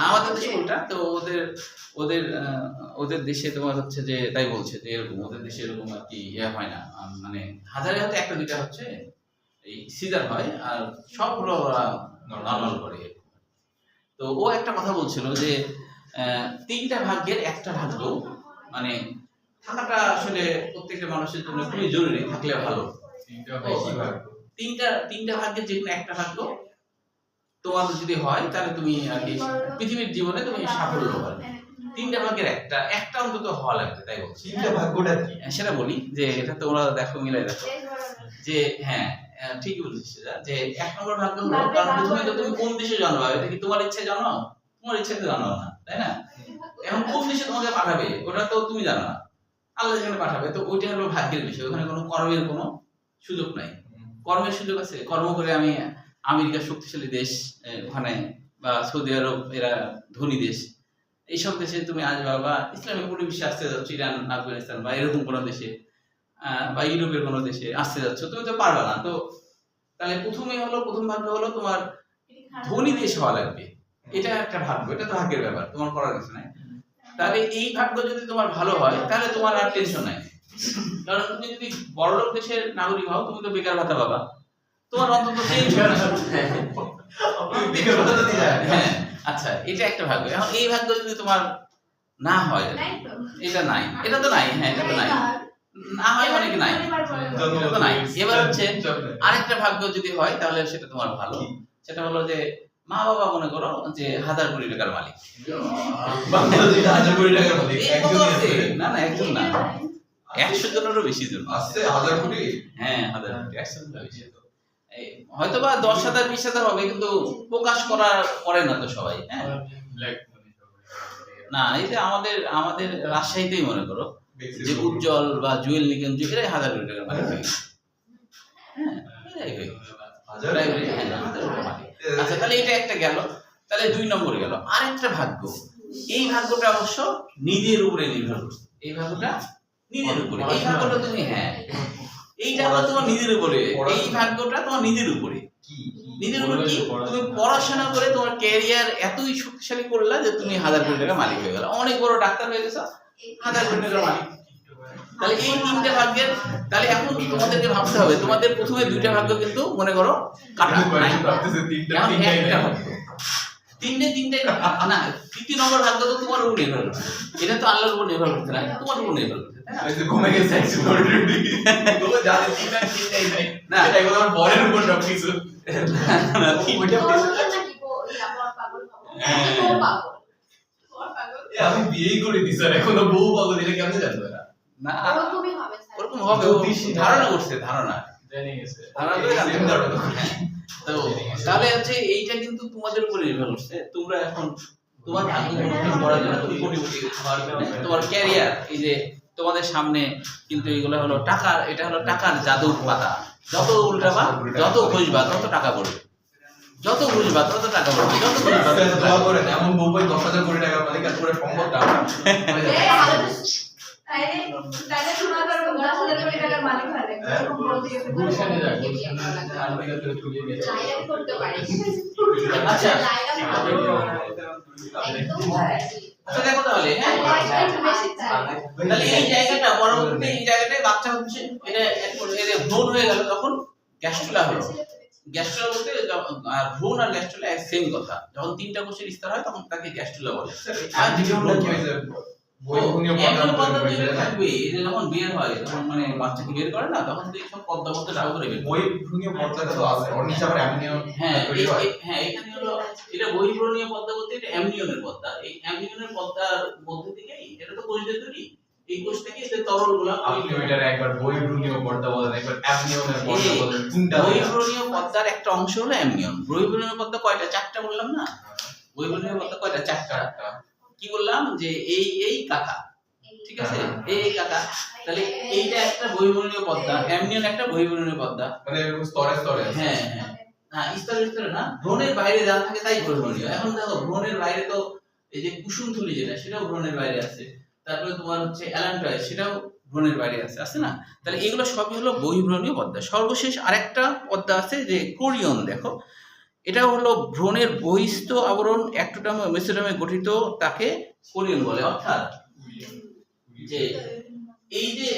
আমাদের দেশে উল্টা। তো ওদের দেশে তোমার হচ্ছে যে তাই বলছে যে এরকম ওদের দেশে এরকম আর কি ইয়ে হয় না, মানে 1000-এ হয়তো 1টা-2টা হচ্ছে এই সিজার হয়, আর সবগুলো ওরা নরমাল করে। তো ও একটা কথা বলছিল যে 3টা ভাগ্যের 1টা ভাগ্য মানে থাকাটা আসলে প্রত্যেকটা মানুষের জন্য খুবই জরুরি, থাকলে ভালো। 3টা ভাগ্যের যে কোনো 1টা ভাগ্য তোমার যদি হয় তাহলে তুমি আর কি পৃথিবীর জীবনে তুমি সাফল্য পাবে। 3টা ভাগ্যের একটা অন্তত হওয়া লাগবে, তাই বলছি। 3টা ভাগ্যটা কি সেটা বলি যে এটা তোমরা দেখো, মিলাই দেখো যে হ্যাঁ ঠিকই বলছিস সেটা, যে 1 নম্বর ভাগ্য হলো, কারণ প্রথমে তো তুমি কোন দেশে জন্মাবে, এটা কি তোমার ইচ্ছে জন্মাও? তোমার ইচ্ছে তো জন্মাও না, তাই না? এখন কোন দেশে তোমাকে পাঠাবে ওটা তো তুমি জানো না, আল্লাহ যেখানে পাঠাবে। তো ওইটা হলো ভাগ্যের বিষয়, ওখানে কোনো কর্মের কোনো সুযোগ নাই। কর্মের সুযোগ আছে, কর্ম করে আমি আমেরিকা শক্তিশালী দেশ ওখানে, বা সৌদি আরব এরা ধনী দেশ, এইসব দেশে তুমি আসবা, বা ইসলামিক পরিবেশে আসতে যাচ্ছ, ইরান, আফগানিস্তান বা এরকম কোনো দেশে, বা ইউরোপের কোনো দেশে আসতে যাচ্ছ, তুমি তো পারবা না। তো তাহলে প্রথম ভাগ্য হলো তোমার ধনী দেশ হওয়া লাগবে। এটা একটা ভাগ্য, এটা তো ভাগ্যের ব্যাপার, তোমার করার কিছু নাই। তাহলে এই ভাগ্য যদি তোমার ভালো হয় তাহলে তোমার আর টেনশন নাই, কারণ তুমি যদি বড়লোক দেশের নাগরিক হও তুমি তো বেকার ভাতা পাবা, তোমার অন্তত টেনশন নাই। হ্যাঁ, আচ্ছা, এটা একটা ভাগ্য। এখন এই ভাগ্য যদি তোমার না হয়, এটা নাই, এটা তো নাই, হ্যাঁ এটা তো নাই, না হয় মানে কি নাই, এটা তো নাই। এবার হচ্ছে আরেকটা ভাগ্য যদি হয় তাহলে সেটা তোমার ভালো, সেটা হলো যে মা বাবা মনে করো যে 1000 কোটি টাকার মালিক। বাংলাদেশে 1000 কোটি টাকার মালিক একজনই আছে? না না, একজন না, 100 জনেরও বেশি জন আছে 1000 কোটি। হ্যাঁ 1000 কোটি, 100 জনেরও বেশি। হয়তো বা 10,000 20,000 হবে, কিন্তু প্রকাশ করে না তো সবাই। হ্যাঁ, না এই যে আমাদের রাজশাহীতেই মনে করো যে উজ্জ্বল বা জুয়েল নিকেঞ্জ এরাই 1000 কোটি টাকার মালিক হয়ে গেছে। হ্যাঁ, এরাই হয়ে গেছে। আচ্ছা, তাহলে এটা একটা গেল, তাহলে 2 নম্বরে গেল আরেকটা ভাগ্য। এই ভাগ্যটা অবশ্য নিজের উপরে নির্ভর করে, এই ভাগ্যটা নিজের উপরে, এই ভাগ্যটা তুমি হ্যাঁ এইটা হলো তোমার নিজের উপরে, এই ভাগ্যটা তোমার নিজের উপরে। নিজের উপরে কি? তুমি পড়াশোনা করে তোমার ক্যারিয়ার এতই শক্তিশালী করলা যে তুমি 1000 কোটি টাকা মালিক হয়ে গেল, অনেক বড় ডাক্তার হয়ে গেছো, 1000 কোটি টাকার মালিক। তাহলে এই 3টে ভাগ্যের, তাহলে এখন তোমাদেরকে ভাবতে হবে, তোমাদের প্রথমে 2টা ভাগ্য কিন্তু মনে করো কাটা নাই, এখন একটা ভাগ্য, 3টে না, 3 নম্বর ভাগ্য তো তোমার উপর নির্ভর করছে, এটা তো আল্লাহর উপর নির্ভর করছে না, তোমার উপর নির্ভর করছে, তাই না? এই কমে গেছে এক্সপ্লোরেটরি তো যাদের 3টাই নাই না, এটা এগুলো আমার বরের উপর সবকিছু। আমি বিয়েই করে দিছি, আর এখনো বউ পাগল, এটা কেমনে জানবে না? না ওরকম হবে, ধারণা করছে, ধারণা জেনে গেছে, ধারণা করে জানতে পারবে। তো তাহলে হচ্ছে এইটা কিন্তু তোমাদের উপর নির্ভর করছে, তোমরা এখন তোমার ভাগ্য পরিবর্তন করার জন্য তুমি কোটিপতি হওয়ার জন্য তোমার ক্যারিয়ার, এই যে তোমাদের সামনে কিন্তু এগুলো হলো টাকার, এটা হলো টাকার জাদুর পাতা, যত উল্টাবা যত খুঁজবা তত টাকা পড়বে, যত খুঁজবা তত টাকা পড়বে, যত খুঁজবা তত দোয়া করে এমন বউ পাই 10,000 কোটি টাকার মালিক, আর পুরো সম্পদ না। তাইলে তোমার 10,000 কোটি টাকার মালিক হয় না, এরকম বলতে গেছে গুলশানে যা, গুলশানে আলবিকা করে তুলিয়ে নিয়ে লাইলা করতে পারে। আচ্ছা লাইলা একদম আচ্ছা দেখো তাহলে, হ্যাঁ তাহলে এই জায়গাটা পরবর্তীতে এই জায়গাটায় বাচ্চা হচ্ছে, এটা এর ভ্রূণ হয়ে গেল, তখন গ্যাস্ট্রুলা হলো। গ্যাস্ট্রুলা বলতে আর ভ্রূণ আর গ্যাস্ট্রুলা এক সেম কথা, যখন 3টা কোষের স্তর হয় তখন তাকে গ্যাস্ট্রুলা বলে। আর জীবনটা কি হয়েছে? বহির্ভূমীয় পর্দা একজন পর্দা তৈরি তৈরি করে, থাকবে। এই যে যখন বের হয়, তখন মানে বাচ্চাকে বের করে না, তখন তো এইসব পর্দা সহ করে বের করে। বহির্ভূমীয় পর্দাটা তো আছে, ওর নিচে আবার অ্যামনিয়ন হ্যাঁ তৈরি হয়। হ্যাঁ, এখানে হলো এটা বহির্ভূমীয় পর্দা বলতে এটা অ্যামনিয়নের পর্দা। এই অ্যামনিয়নের পর্দার মধ্যে থেকেই এটা তো কোষ দিয়ে তৈরি, এই কোষ থেকে এই যে তরলগুলো আপনি ওইটার একবার বহির্ভূমীয় পর্দা বলেন, একবার অ্যামনিয়নের পর্দা বলেন, কোনটা বলেন? বহির্ভূমীয় পর্দার একটা অংশ হলো অ্যামনিয়ন। বহির্ভূমীয় পর্দা কয়টা? চারটা বললাম না? বহির্ভূমীয় পর্দা কয়টা? চারটা। কি বললাম যে এই কাকা, ঠিক আছে, এই কাকা। তাহলে এইটা একটা বহির্ভূমীয় পর্দা, অ্যামনিয়ন একটা বহির্ভূমীয় পর্দা। মানে এরকম স্তরে স্তরে আছে। হ্যাঁ হ্যাঁ, না স্তরে স্তরে না, ভ্রূণের বাইরে যা থাকে তাই বহির্ভূমীয়। এখন দেখো ভ্রূণের বাইরে তো এই যে কুসুমথলি যেটা, সেটাও ভ্রূণের বাইরে আছে। তারপরে তোমার হচ্ছে অ্যালান্টয়েড, সেটাও ভ্রূণের বাইরে আছে না? তাহলে এগুলো সবই হলো বহির্ভূমীয় পর্দা। সর্বশেষ আরেকটা পর্দা আছে যে কোরিয়ন। দেখো, এটা হলো ভ্রূণের বহিস্থ আবরণ অ্যাক্টোডার্ম ও মেসোডার্মে গঠিত, তাকে কোরিয়ন বলে। অর্থাৎ যে এই যে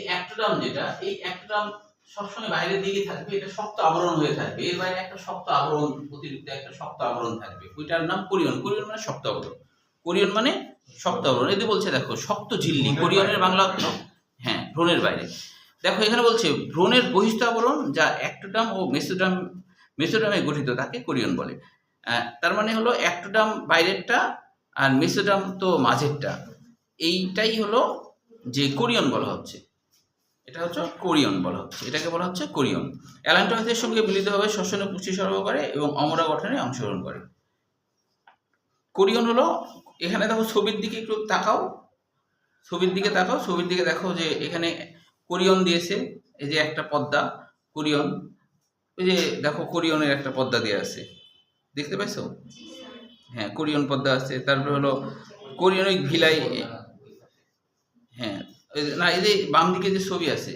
অ্যাক্টোডার্ম যেটা, এই অ্যাক্টোডার্ম সবসময় বাইরের দিকে থাকবে, এটা শক্ত আবরণ হয়ে থাকবে। এর বাইরে একটা শক্ত আবরণ, অতিরিক্ত একটা শক্ত আবরণ থাকবে, ওইটার নাম কোরিয়ন। কোরিয়ন মানে শক্ত আবরণ, কোরিয়ন মানে শক্ত আবরণ। এই যে বলছে দেখো, শক্ত ঝিল্লি, কোরিয়নের বাংলা অর্থ হ্যাঁ ভ্রূণের বাইরে। দেখো এখানে বলছে ভ্রূণের বহিস্থ আবরণ যা অ্যাক্টোডার্ম ও মেসোডার্মে গঠিত, তাকে কোরিয়ন বলে। তার মানে হলো অ্যাক্টোডার্ম বাইরেরটা আর মেসোডার্ম তো মাঝেরটা, এইটাই হলো যে কোরিয়ন বলা হচ্ছে। এটা হচ্ছে কোরিয়ন বলা হচ্ছে, এটাকে বলা হচ্ছে কোরিয়ন। অ্যালান্টয়েডের সঙ্গে মিলিতভাবে শ্বসনে পুষ্টি সরবরাহ করে এবং অমরা গঠনে অংশগ্রহণ করে। কোরিয়ন হলো, এখানে দেখো ছবির দিকে একটু তাকাও, ছবির দিকে তাকাও, ছবির দিকে দেখো যে এখানে কোরিয়ন দিয়েছে। এই যে একটা পর্দা কোরিয়ন, ওই যে দেখো কোরিয়নের একটা পর্দা দেওয়া আছে, দেখতে পাইছো? হ্যাঁ, কোরিয়ন পর্দা আছে। তারপরে হলো কোরিয়নিক ভিলাই। হ্যাঁ, না এই যে বাম দিকে যে ছবি আছে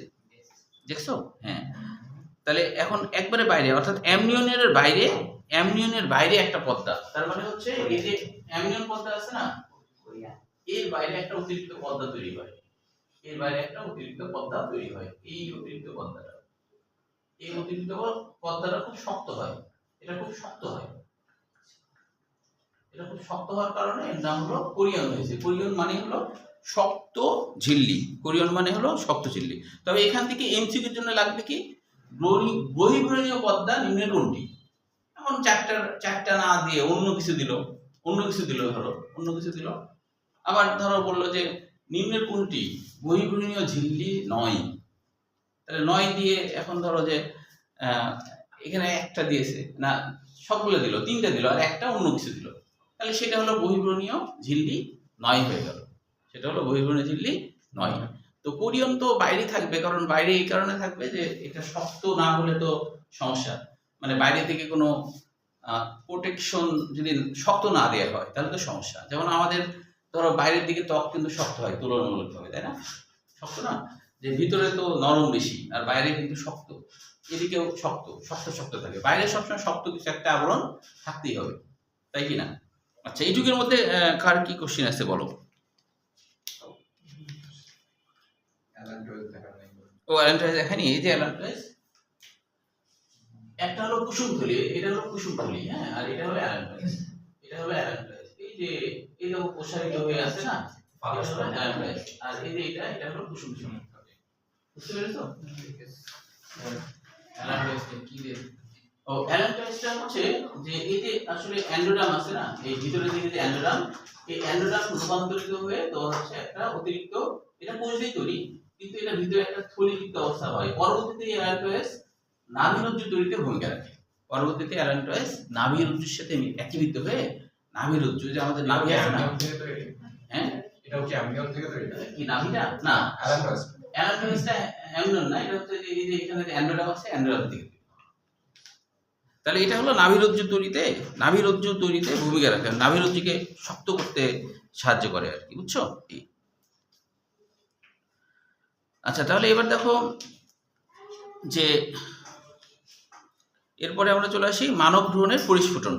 দেখছো? হ্যাঁ, তাহলে এখন একবারে বাইরে, অর্থাৎ অ্যামনিয়নের বাইরে একটা পর্দা। তার মানে হচ্ছে এই যে অ্যামনিয়ন পর্দা আছে না, এর বাইরে একটা অতিরিক্ত পর্দা তৈরি হয়, এর বাইরে একটা অতিরিক্ত পর্দা তৈরি হয়। এই অতিরিক্ত পর্দাটা, এই অতিরিক্ত পর্দাটা খুব শক্ত হয়, এটা খুব শক্ত হয়, এটা খুব শক্ত হওয়ার কারণে এর নাম হলো কোরিয়ন হয়েছে। কোরিয়ন মানে হলো শক্ত ঝিল্লি, কোরিয়ন মানে হলো শক্ত ঝিল্লি। তবে এখান থেকে এমসিকিউর জন্য লাগবে কি, বহির্ভূমীয় পর্দা নিম্নের কোনটি? এখন চারটা না দিয়ে অন্য কিছু দিল, ধরো অন্য কিছু দিল। আবার ধরো বললো যে নিম্নের কোনটি বহির্ভূমীয় ঝিল্লি নয়, তাহলে নয় দিয়ে এখন ধরো যে এখানে একটা দিয়েছে না, সবগুলো দিল, তিনটা দিল আর একটা অন্য কিছু দিল, তাহলে সেটা হলো বহির্ভূমীয় ঝিল্লি নয় হয়ে গেল, সেটা হলো বহির্ভূমীয় ঝিল্লি নয়। তো কোরিয়ন তো বাইরে থাকবে, কারণ বাইরে এই কারণে থাকবে যে এটা শক্ত না হলে তো সমস্যা, মানে বাইরে থেকে কোনো প্রোটেকশন যদি শক্ত না দেওয়া হয় তাহলে তো সমস্যা। যেমন আমাদের ধরো বাইরের দিকে ত্বক কিন্তু শক্ত হয় তুলনামূলকভাবে, তাই না? শক্ত না, যে ভিতরে তো নরম বেশি আর বাইরে কিন্তু শক্ত, এদিকেও শক্ত থাকে। বাইরে সবসময় শক্ত কিছু একটা আবরণ থাকতেই হবে, তাই কি না? আচ্ছা, এইটুকুর মধ্যে কার কি কোশ্চেন আছে বলো? ও অ্যালান্টয়েড দেখানি, এই যে অ্যালান্টয়েড, একটা হলো কুসুমথলি, এটা হলো কুসুমথলি, হ্যাঁ, আর এটা হলো অ্যালান্টয়েড, এটা হলো অ্যালান্টয়েড। এই যে এই দেখো প্রসারিত হয়ে আছে না, এটা হলো অ্যালান্টয়েড, আর এই যে এটা হলো কুসুমথলি। বুঝতে পেরেছো? অ্যালান্টয়েড কি রে? ও অ্যালান্টয়েডটা হচ্ছে যে এই যে আসলে অ্যান্ডোডার্ম আছে না, এই ভিতরের দিকে যে অ্যান্ডোডার্ম, এই অ্যান্ডোডার্ম রূপান্তরিত হয়ে তো হচ্ছে একটা অতিরিক্ত, এটা কোষ দিয়ে তৈরি, কিন্তু এটা ভিতরে একটা থলিযুক্ত অবস্থা হয়। পরবর্তীতে এই অ্যালান্টয়েড নাভিরজ্জু তৈরিতে ভূমিকা রাখে। পরবর্তীতে অ্যালান্টয়েড নাভিরজ্জুর সাথে একীভূত হয়ে নাভিরজ্জু, যে আমাদের নাভি আছে না, হ্যাঁ, এটাও কি অ্যামনিয়ন থেকে তৈরি? কি নাভিটা না, অ্যালান্টয়েড অ্যালান্টয়েডটা অ্যামনিয়ন না, এটা হচ্ছে এই যে এখানে যে অ্যান্ডোডার্ম আছে, অ্যান্ডোডার্ম থেকে। তাহলে এটা হলো নাভিরজ্জু তৈরিতে ভূমিকা রাখে, নাভিরজ্জুকে শক্ত করতে সাহায্য করে আর কি, বুঝছো? আচ্ছা, তাহলে এবার দেখো যে এরপরে আমরা চলে আসি মানব ভ্রূণের পরিস্ফুটন।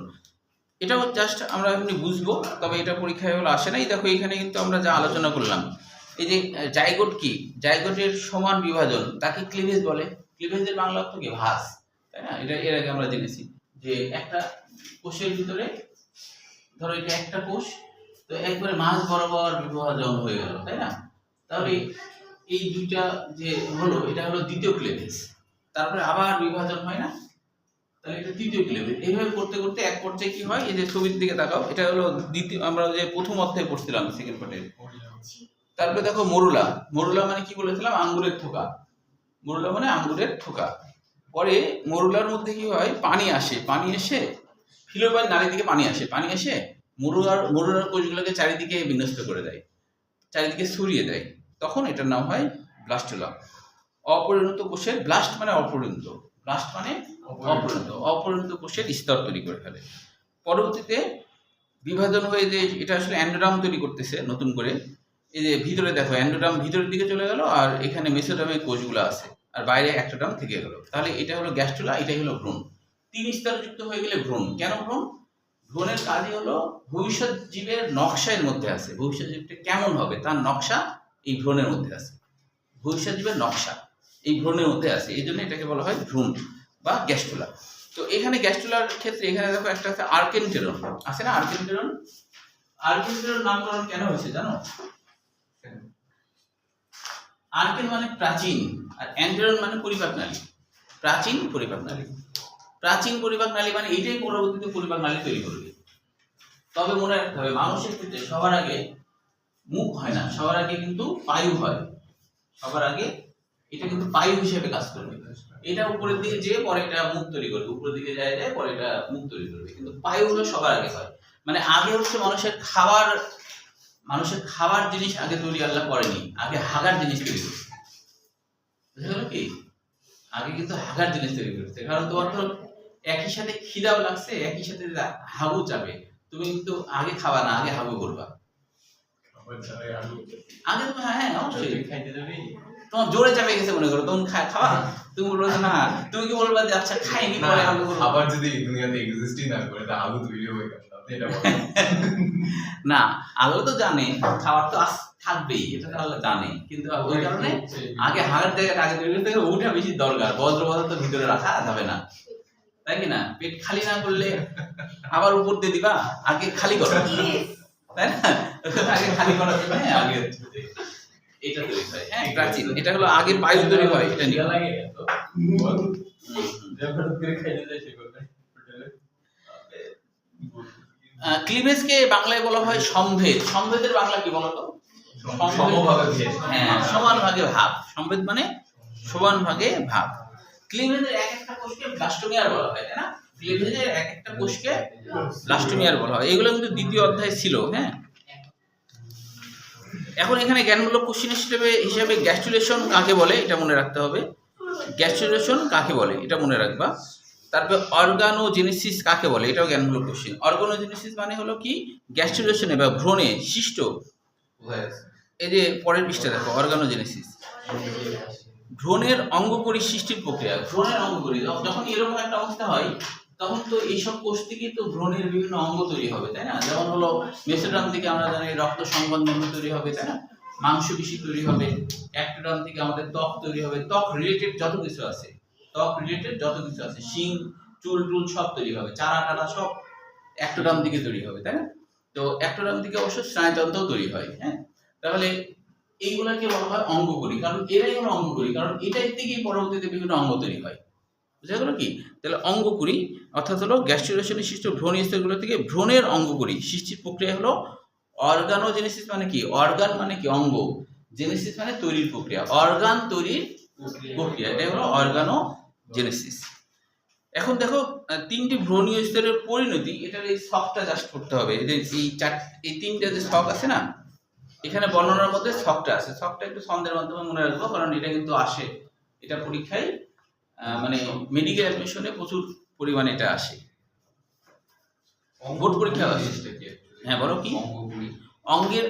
এটাও জাস্ট আমরা এমনি বুঝবো, তবে এটা পরীক্ষায় হলো আসে নাই। দেখো এখানে কিন্তু আমরা যা আলোচনা করলাম, এই যে জাইগোট কি, জাইগোটের সমান বিভাজন তাকে ক্লিভেজ বলে। ক্লিভেজের বাংলা অর্থ কি? ভাঁজ, তাই না? এটা এর আগে আমরা জেনেছি যে একটা কোষের ভিতরে ধরো এটা একটা কোষ, তো তো একবারে মাঝ বরাবর বিভাজন হয়ে গেল, তাই না? তাহলে এই দুইটা যে হলো, এটা হলো দ্বিতীয় ক্লেভেজ। তারপরে আবার বিভাজন হয় না, তাহলে এটা তৃতীয় ক্লেভেজ। এইভাবে করতে করতে এক পর্যায়ে কি হয়, এই যে ছবির দিকে তাকাও, এটা হলো দ্বিতীয়, আমরা যে প্রথম অধ্যায়ে পড়ছিলাম সেকেন্ড পার্টে। তারপরে দেখো মরুলা। মরুলা মানে কি বলেছিলাম? আঙ্গুরের থোকা। মরুলা মানে আঙ্গুরের থোকা। পরে মরুলার মধ্যে কি হয়, পানি আসে, পানি এসে ফিলোবাইন নালী থেকে পানি আসে, পানি এসে মরুলার কোষগুলোকে চারিদিকে বিন্যস্ত করে দেয়, চারিদিকে ছড়িয়ে দেয়। তখন এটার নাম হয় ব্লাস্টুলা। অপরিণত কোষের, ব্লাস্ট মানে অপরিণত, ব্লাস্ট মানে অপরিণত কোষের স্তর তৈরি করে ফেলে। পরবর্তীতে বিভাজন হয়ে যে এটা আসলে অ্যান্ডোডার্ম তৈরি করতেছে নতুন করে। এই যে ভিতরে দেখো অ্যান্ডোডার্ম ভিতরের দিকে চলে গেল, আর এখানে মেসোডার্মে কোষগুলো আছে, আর বাইরে অ্যাক্টোডার্ম থেকে গেল। তাহলে এটা হলো গ্যাস্ট্রুলা, এটাই হলো ভ্রূণ। 3 স্তর যুক্ত হয়ে গেলে ভ্রূণ। কেন ভ্রূণ? ভ্রূণের কাজই হলো ভবিষ্যৎ জীবের নকশা এর মধ্যে আছে, ভবিষ্যৎ জীবটা কেমন হবে তার নকশা এই ভ্রূণের মধ্যে আছে, ভবিষ্যৎ জীবের নকশা এই ভ্রূণের মধ্যে আছে। এই জন্য এটাকে বলা হয় ভ্রূণ বা গ্যাস্ট্রুলা। তো এখানে গ্যাস্ট্রুলার ক্ষেত্রে এখানে দেখো একটা আছে আর্কেনটেরন, আছে না? আর্কেনটেরন, আর্কেনটেরন নামকরণ কেন হয়েছে জানো? আর্কেন মানে প্রাচীন, আর অ্যান্টেরন মানে পরিপাক নালী। প্রাচীন পরিপাক নালী, প্রাচীন পরিপাক নালী মানে এইটাই পরবর্তীতে পরিপাক নালী তৈরি করবে। তবে মনে রাখতে হবে মানুষের ক্ষেত্রে সবার আগে মুখ হয় না, সবার আগে কিন্তু পায়ু হয়। সবার আগে এটা কিন্তু পায়ু হিসেবে কাজ করবে। এটা উপরের দিকে যেয়ে পরে এটা মুখ তৈরি করবে, উপরের দিকে যায় পরে এটা মুখ তৈরি করবে, কিন্তু পায়ু হলো সবার আগে হয়। মানে আগে হচ্ছে মানুষের খাবার জিনিস আগে তৈরি আল্লাহ করেনি, আগে হাগার জিনিস তৈরি করছে। বুঝা গেল কি? আগে কিন্তু হাগার জিনিস তৈরি করছে। কারণ তোমার তো একই সাথে খিদাও লাগছে, একই সাথে হাগু চাবে, তুমি কিন্তু আগে খাবা না, আগে হাগু করবা। আগে তুমি, হ্যাঁ অবশ্যই খাইতে যাবে, তোমার জোরে চাপে গেছে মনে করো, তখন খাওয়া, তুমি বলবে না, তুমি কি বলবা যে আচ্ছা খাইনি পরে হাগু করব। আবার যদি দুনিয়াতে এক্সিস্টই না করে তা হাগু তৈরি হয়ে গেল, আপনি এটা বলেন না? আল্লাহ তো জানে খাবার তো থাকবেই, এটা তো আল্লাহ জানে, কিন্তু ওই কারণে আগে হাগার জায়গাটা আগে তৈরি করতে গেলে ওটা বেশি দরকার। বজ্র তো ভিতরে রাখা যাবে না, তাই কি না? পেট খালি না করলে আবার উপর দিয়ে দিবা, আগে খালি করো, তাই না? আগে খালি করার জন্য আগে এটা তৈরি হয়। হ্যাঁ, প্রাচীন, এটা হলো আগে বায়ু তৈরি হয়, এটা নিয়ে লাগে তো খাইতে যায় সে করবে। ক্লিভেজকে বাংলায় বলা হয় সম্ভেদ। সম্ভেদের বাংলা কি বলো তো? সমভাবে ভেদ। হ্যাঁ, সমান ভাগে ভাগ। সম্ভেদ মানে সমান ভাগে ভাগ। ক্লিভেজের এক একটা কোষকে ব্লাস্টোমিয়ার বলা হয়, তাই না? ক্লিভেজের এক একটা কোষকে ব্লাস্টোমিয়ার বলা হয়। এগুলো কিন্তু দ্বিতীয় অধ্যায়ে ছিল। হ্যাঁ, এখন এখানে জ্ঞানমূলক কোশ্চেন হিসেবে গ্যাস্ট্রুলেশন কাকে বলে এটা মনে রাখতে হবে। গ্যাস্ট্রুলেশন কাকে বলে এটা মনে রাখবা। তারপর অর্গানোজেনেসিস কাকে বলে, এটাও জ্ঞানমূলক কোশ্চেন। অর্গানোজেনেসিস মানে হলো কি, গ্যাস্ট্রুলেশনে বা ভ্রূণে সৃষ্ট, এই যে পরের পৃষ্ঠা দেখো, অর্গানোজেনেসিস ভ্রূণের অঙ্গকরী সৃষ্টির প্রক্রিয়া। ভ্রূণের অঙ্গকরী যখন এরকম একটা অবস্থা হয়, তখন তো এইসব কোষ থেকেই তো ভ্রূণের বিভিন্ন অঙ্গ তৈরি হবে, তাই না? যেমন হলো মেসোডার্ম থেকে আমরা জানি রক্ত সংবন্ধন তৈরি হবে, তাই না? মাংসপেশি তৈরি হবে। অ্যাক্টোডার্ম থেকে আমাদের ত্বক তৈরি হবে, ত্বক রিলেটেড যত কিছু আছে, ত্বক রিলেটেড যত কিছু আছে, শিং, চুল টুল সব তৈরি হবে, চারা টারা সব অ্যাক্টোডার্ম থেকে তৈরি হবে, তাই না? তো অ্যাক্টোডার্ম থেকে অবশ্য স্নায়ুতন্ত্রও তৈরি হয়। হ্যাঁ, তাহলে এইগুলাকে বলা হয় অঙ্গকরী, কারণ এরাই হলো অঙ্গকরী, কারণ এটাই থেকেই পরবর্তীতে বিভিন্ন অঙ্গ তৈরি হয়। বুঝা গেল কি? তাহলে অঙ্গকরী অর্থাৎ হলো গ্যাস্ট্রুলেশনে সৃষ্ট ভ্রূণ স্তরগুলো থেকে ভ্রূণের অঙ্গকরী সৃষ্টির প্রক্রিয়া হলো অর্গানোজেনেসিস। মানে কি? অর্গান মানে কি? অঙ্গ। জেনেসিস মানে তৈরির প্রক্রিয়া, অর্গান তৈরির প্রক্রিয়া, এটা হলো অর্গানোজেনেসিস। এখন দেখো 3টি ভ্রূণীয় স্তরের পরিণতি, এটার এই ছকটা জাস্ট করতে হবে। এই 3টা যে ছক আছে না, এখানে বর্ণনার মধ্যে ছকটা আছে, ছকটা একটু ছন্দের মাধ্যমে মনে রাখবো, কারণ এটা কিন্তু আসে, এটা পরীক্ষায় মানে মেডিকেল অ্যাডমিশনে প্রচুর পরিমাণে এটা আসে, বোর্ড পরীক্ষা আসে। হ্যাঁ, বলো কি? অঙ্গের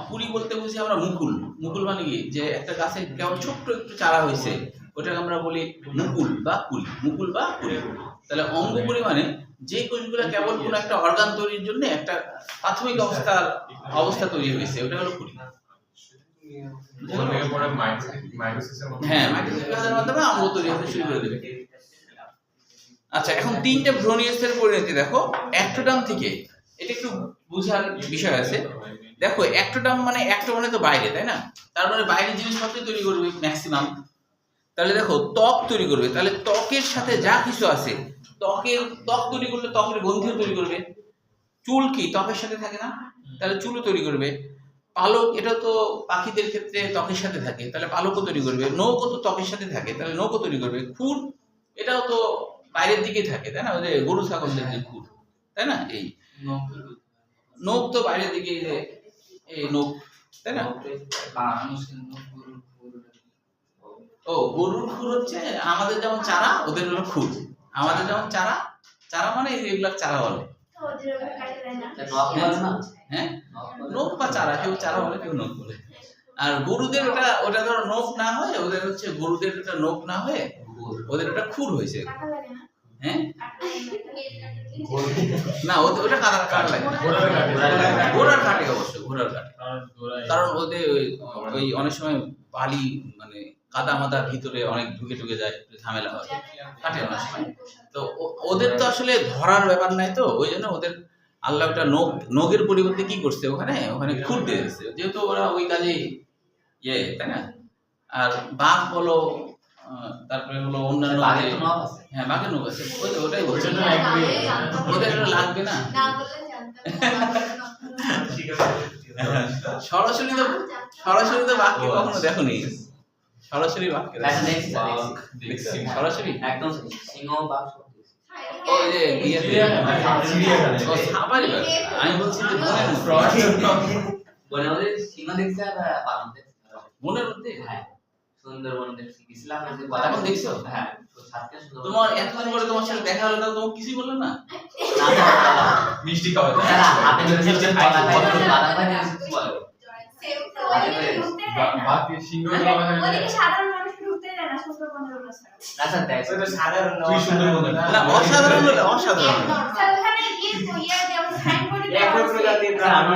কুড়ি বলতে বুঝি আমরা মুকুল। মুকুল মানে কি? যে একটা গাছে কেমন ছোট্ট একটু চারা হয়েছে, ওটাকে আমরা বলি মুকুল বা কুড়ি, মুকুল বা কুড়ি। তাহলে অঙ্গকুড়ি মানে যে কোষগুলো কেবল কোনো একটা অর্গান তৈরির জন্য একটা প্রাথমিক অবস্থা তৈরি হয়েছে, ওটা হলো কুড়ি। হ্যাঁ, মাইটোসিসের মাধ্যমে অঙ্গ তৈরি হতে শুরু করে দেবে। আচ্ছা, এখন 3টে ভ্রূণীয় স্তরের পরিণতি দেখো। অ্যাক্টোডার্ম থেকে, এটা একটু বুঝার বিষয় আছে। দেখো অ্যাক্টোডার্ম মানে অ্যাক্টো মানে তো বাইরে, তাই না? তার মানে বাইরের জিনিসপত্র তৈরি করবে ম্যাক্সিমাম। তাহলে দেখো ত্বক তৈরি করবে, তাহলে ত্বকের সাথে যা কিছু আছে, ত্বক তৈরি করলে ত্বকের গন্ধিও তৈরি করবে। চুল কি ত্বকের সাথে থাকে না? তাহলে চুলও তৈরি করবে। পালক, এটা তো পাখিদের ক্ষেত্রে ত্বকের সাথে থাকে, তাহলে পালকও তৈরি করবে। নৌকো তো ত্বকের সাথে থাকে, তাহলে নৌকো তৈরি করবে। খুর, এটাও তো বাইরের দিকেই থাকে, তাই না? ওই যে গরু ছাগলদের যে খুর, তাই না? এই নখ তো বাইরের দিকে, এই নখ, তাই না? ও গরুর খুর হচ্ছে আমাদের যেমন চারা, ওদের হলো খুর। আমাদের যেমন চারা, চারা মানে এগুলা চারা বলে। হ্যাঁ, নখ বা চারা, কেউ চারা বলে কেউ নখ বলে। আর গরুদের ওটা ধরো নখ না হয়, ওদের হচ্ছে গরুদের ওটা নখ না হয়ে ওদের ওটা খুর হয়েছে। হ্যাঁ না, ওটা কাটা লাগে না। ঘোড়ার কাটে, অবশ্য ঘোড়ার কাটে, কারণ ওদের ওই অনেক সময় বালি মানে কাদা মাদা ভিতরে অনেক ঢুকে যায়, ঝামেলা হয়, কাটে অনেক সময়। তো ওদের তো আসলে ধরার ব্যাপার নাই, তো ওই জন্য ওদের আল্লাহ ওটা নখের পরিবর্তে কি করছে, ওখানে খুর দিয়ে দিচ্ছে, যেহেতু ওরা ওই কাজে তাই না? আর বাঘ বলো, তারপরে হলো অন্যান্য, হ্যাঁ বাঘের নখ আছে, ওটাই বলছে, ওদের লাগবে না। সরাসরি তো বাঘকে কখনো দেখোনি? সরাসরি বাঘকে সরাসরি একদম সিংহ বাঘ ওই যে আমি বলছি যে সিংহ দেখছে আর বাঘ দেখছে মনের মধ্যে। হ্যাঁ, সুন্দরবন দেখছি, গেছিলাম। এখন দেখছো? হ্যাঁ, তোমার এতদিন পরে তোমার সাথে দেখা হলো, তাও তোমাকে কিছুই বললো না? মিষ্টি খাওয়া হাতে মিষ্টি খাওয়া বাধা পাই না, বলে বাকি সিংহ সাধারণ মানুষ ঢুকতে দেয় না সুন্দরবনের অনুসারে। আচ্ছা দেখ, ওটা সাধারণ তুই সুন্দরবন না, অসাধারণ হলে অসাধারণ। ওখানে গিয়ে ইয়ে যেমন সাইনবোর্ডে এক প্রজাতির প্রাণী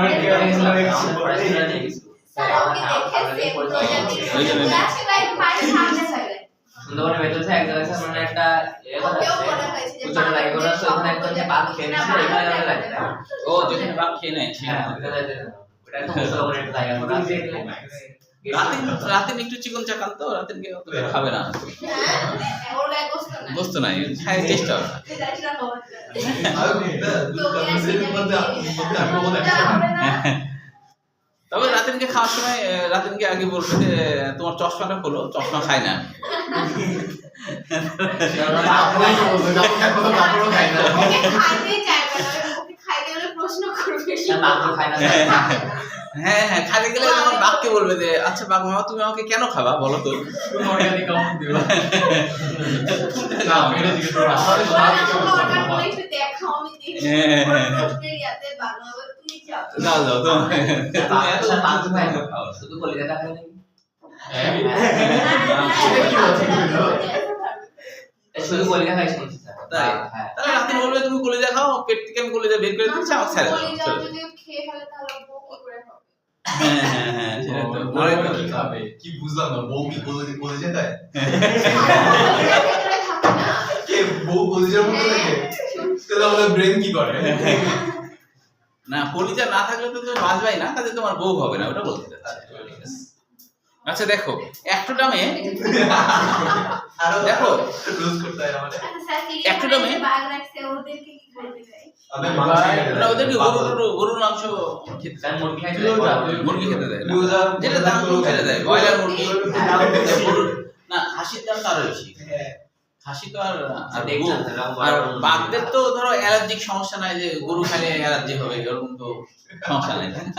সুন্দরবনের ভেতরে এক জায়গায় মানে একটা উচ্চতা লাগে করা আছে, ওখানে একটা যে বাঘ খেয়ে নিয়েছিল, এখানে লাগে। ও যেখানে বাঘ খেয়ে নেয় হ্যাঁ, ওটা একটা সুন্দরবনের একটা জায়গা করা আছে। রাতে একটু চিকন চাকান, তো রাতে খাবে না, বস্তু নাই, খাই চেষ্টা হবে না। তবে রাতেনকে খাওয়ার সময় রাতেনকে আগে বলবে যে তোমার চশমাটা খোলো, চশমা খায় না। হ্যাঁ হ্যাঁ, খালি গেলে তখন বাঘকে বলবে যে আচ্ছা বাঘ মামা তুমি আমাকে কেন খাবা বলো তো। শুধু কলিজাটা খাই নাকি? শুধু কলিজা খাই শুনছি স্যার। তাই? হ্যাঁ, তাহলে রাতেন বলবে তুমি কলিজা খাও, পেট থেকে আমি কলিজা বের করে দিচ্ছি, আমার ছেড়ে দাও। হ্যাঁ হ্যাঁ হ্যাঁ, সেটা তো মনে তো কি খাবে, কি বুঝলাম না, বউ কি বলে যেতে কে বউ কলিজার মধ্যে থাকে, তাহলে আমাদের ব্রেন কি করে? না, কলিজা না থাকলে তো তুমি বাঁচবাই না, তাহলে তোমার বউ হবে না, ওটা বলতে চাচ্ছি। আচ্ছা দেখো অ্যাক্টোডামে, দেখো রোজ করতে হয় আমাদের। অ্যাক্টোডামে আমি মাংস না, ওদেরকে গরুর মাংস খেতে স্যার মুরগি খাইতে মুরগি খেতে দেয় না, যেটা দাম কম খেতে দেয়, ব্রয়লার মুরগি। না, হাসির দাম তো আরো বেশি, হাসি তো আর বাঘদের তো ধরো অ্যালার্জিক সমস্যা নাই যে গরু খাইলে অ্যালার্জি হবে, এরকম তো সমস্যা নাই, তাই না?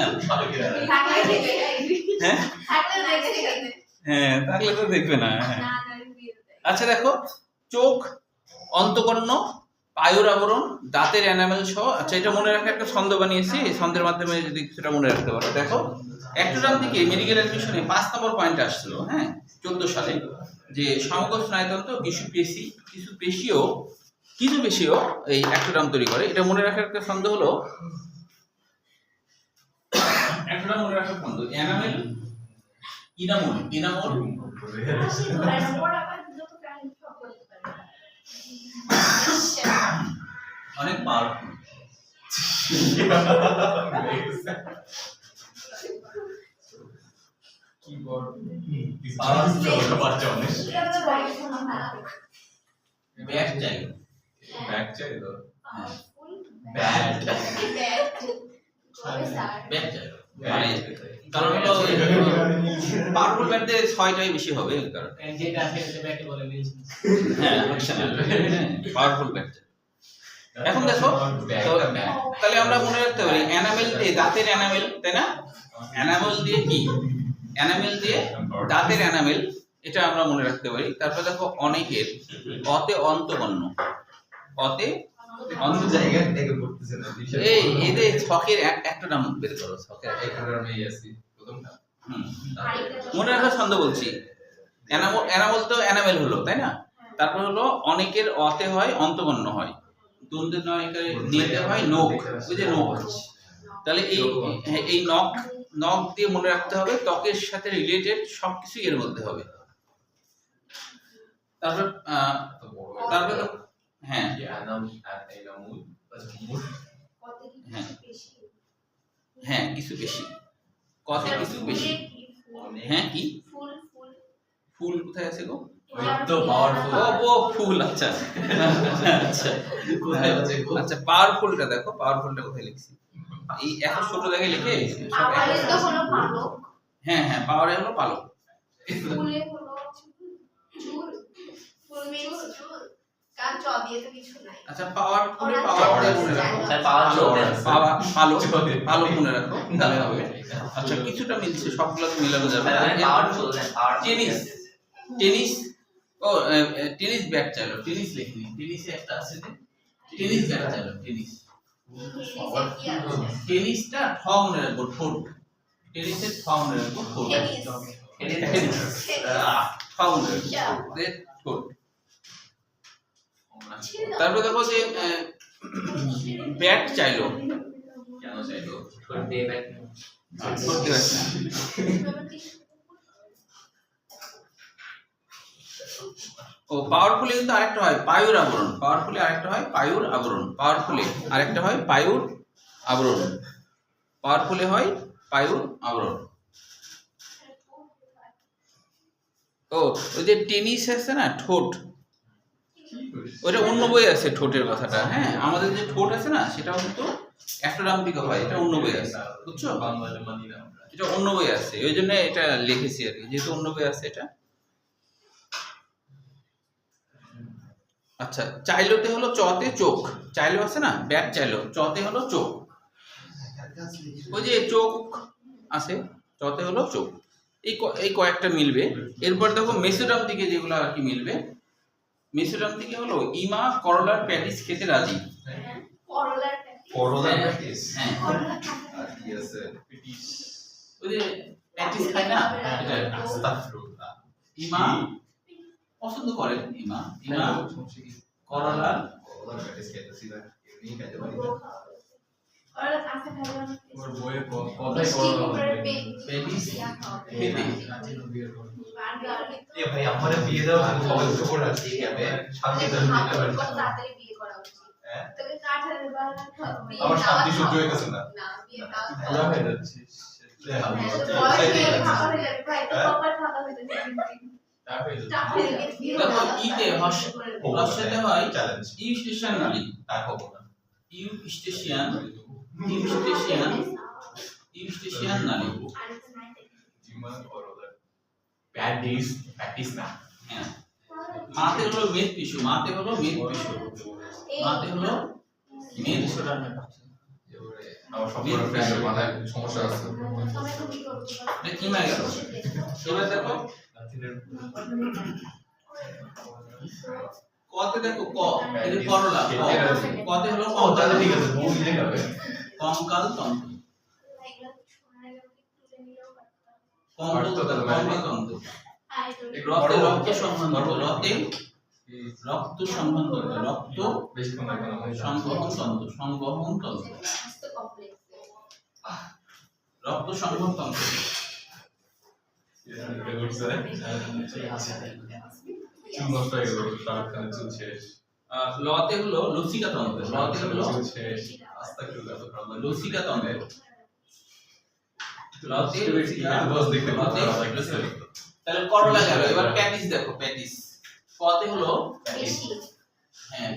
হ্যাঁ, থাকলে তো দেখবে না। আচ্ছা দেখো, চোখ, অন্তঃকর্ণ, পায়ুর আবরণ, দাঁতের এনামেল সহ। আচ্ছা, এটা মনে রাখার একটা ছন্দ বানিয়েছি, এই ছন্দের মাধ্যমে যদি সেটা মনে রাখতে পারো। দেখো অ্যাক্টোডাম থেকে মেডিকেল এডুকেশনে 5 নম্বর পয়েন্ট আসছিল, হ্যাঁ 14 সালে, যে সমগ্র স্নায়ুতন্ত্র কিছু পেশিও এই অ্যাক্টোডাম তৈরি করে। এটা মনে রাখার একটা ছন্দ হলো, অ্যাক্টোডাম মনে রাখার ছন্দ এনামেল, ইনামোল অনেক পাওয়ারফুল। কিবোর্ড পাওয়ার বাচ্চা অনেক ব্যাট চাইলো ব্যাক চাই তো ব্যাট ব্যাট চাইলো মানে কারণ হলো পাওয়ারফুল ব্যাট দিয়ে 6টাই বেশি হবে এই কারণে যেটা আছে সেটা ব্যাটে বলে মিলছে হ্যাঁ পাওয়ারফুল ব্যাট এখন দেখো তো তাহলে আমরা মনে রাখতে পারি এনামেল দিয়ে দাঁতের এনামেল তাই না এনামেল দিয়ে কি এনামেল দিয়ে দাঁতের এনামেল এটা আমরা মনে রাখতে পারি তারপর দেখো অনেকের অতে অন্তবর্ণ অতে অন্ত জায়গা থেকে পড়তেছে না এই এদের ছকের একটা নাম বের করো ছকের এই কারণেই আছি প্রথমটা মনে রাখার ছন্দ বলছি এনামেল তো এনামেল হলো তাই না তারপর হলো অনেকের অতে হয় অন্তবর্ণ হয় দ্বন্দ্বের নয়কারে নিতে হয় নখ ওই যে নখ তাহলে এই নখ নখ দিয়ে মনে রাখতে হবে ত্বকের সাথে রিলেটেড সবকিছু এর মধ্যে হবে তারপর তারপর হ্যাঁ হ্যাঁ কিছু বেশি কত কিছু বেশি হ্যাঁ কি ফুল কোথায় আছে গো তো পাওয়ারফুল ও ফুল আচ্ছা আচ্ছা কোথায় আছে গো আচ্ছা পাওয়ারফুলটা দেখো পাওয়ারফুলটা কোথায় লিখছি এই এত ছোট জায়গায় লিখে সব হ্যাঁ হ্যাঁ পাওয়ারে হলো পালক আচ্ছা পাওয়ারফুল পাওয়ার দিয়ে মনে রাখো স্যার পাওয়ার চলবে পালক পালক মনে রাখো তাহলে হবে আচ্ছা কিছুটা মিলছে সবগুলো তো মিলানো যাবে পাওয়ার চলবে পাওয়ার টেনিস টেনিস ও টেনিস ব্যাট চাইলো টেনিস লিখিনি টেনিসে একটা আছে যে টেনিস ব্যাট চাইলো টেনিস টেনিসটা ঠ মনে রাখবো ঠোঁট টেনিসের ঠ মনে রাখবো ঠোঁট ঠ মনে রাখবো ঠোঁট তারপর দেখো যে ব্যাট চাইলো কেন চাইলো ঠোঁট দিয়ে ব্যাট ঠোঁট দিয়ে ব্যাট ও পাওয়ারফুলি কিন্তু আরেকটা হয় পায়ুর আবরণ পাওয়ারফুলি আরেকটা হয় পায়ুর আবরণ পাওয়ারফুলি আরেকটা হয় পায়ুর আবরণ পাওয়ারফুলি হয় পায়ুর আবরণ ও ওই যে টেনিস আছে না ঠোঁট ওটা অন্য বই আছে ঠোঁটের কথাটা হ্যাঁ আমাদের যে ঠোঁট আছে না সেটাও কিন্তু একটা নাম দিকে হয় এটা অন্য বই আছে বুঝছো বাংলাতে মানি না আমরা এটা অন্য বই আছে ওই জন্য এটা লিখেছি আর কি যেহেতু অন্য বই আছে এটা আচ্ছা চাইলোতে হলো চতে চোখ চাইলো আছে না ব্যাট চাইলো চতে হলো চোখ ওই যে চোখ আছে চতে হলো চোখ এই কয়েকটা মিলবে এরপর দেখো মেসোডাম দিকে যেগুলো আর কি মিলবে মেসোডাম দিকে হলো ইমা করলার প্যাটিস খেতে রাজি করলা প্র্যাকটিস হ্যাঁ আর কি আছে পিটিস ওই যে প্যাটিস খায় না এটা আস্তাগফিরুল্লাহ ইমা পছন্দ করেন ইমা ইমা করলা করলা প্র্যাকটিস খেতেছি না এমনি খেতে পারি ওর বইয়ের কথাই করো প্যাটিস খেতে এ ভাই আমারে বিয়ে দাও আমি সবাই খবর রাখছি আমি শান্তি ধরে নিতে পারি হ্যাঁ আমার শান্তি সহ্য হইতেছে না বুড়া হয়ে যাচ্ছি দেখো ইতে হর্ষতে হয় চ্যালেঞ্জ ইউ স্টেশন নারী তা খবর না ইউ স্টেশন নারী জীবন করলা প্র্যাকটিস না হ্যাঁ মাতে হলো মেদ পিছু মাতে হলো মেদ পিছু মাতে হলো মেদ আমার সম্পূর্ণ ফ্রেন্ডের মাথায় সমস্যা আছে কি মাই গেল এবার দেখো কতে দেখো ক এই করলা কতে হলো ও তাহলে ঠিক আছে বউ দিলে হবে কঙ্কাল তন্তু কঙ্কাল তন্তু রক্ত সম্বন্ধ রক্ত সম্বন্ধ রক্ত বেশিক্ষণ লাগবে না সংবহন তন্ত্র রক্ত সংবহন তন্ত্র চুল নষ্ট হয়ে গেল শাহরুখ খানের চুল শেষ লতে হলো লসিকা তন্ত্র লতে হলো চুল শেষ আস্তাগফিরুল্লাহ, এত খারাপ লাগে। লসিকা তন্ত্র লতে বস দেখতে পাচ্ছি তাহলে করলা গেল। এবার প্যাটিস দেখো, প্যাটিস কতে হলো বেশি হ্যাঁ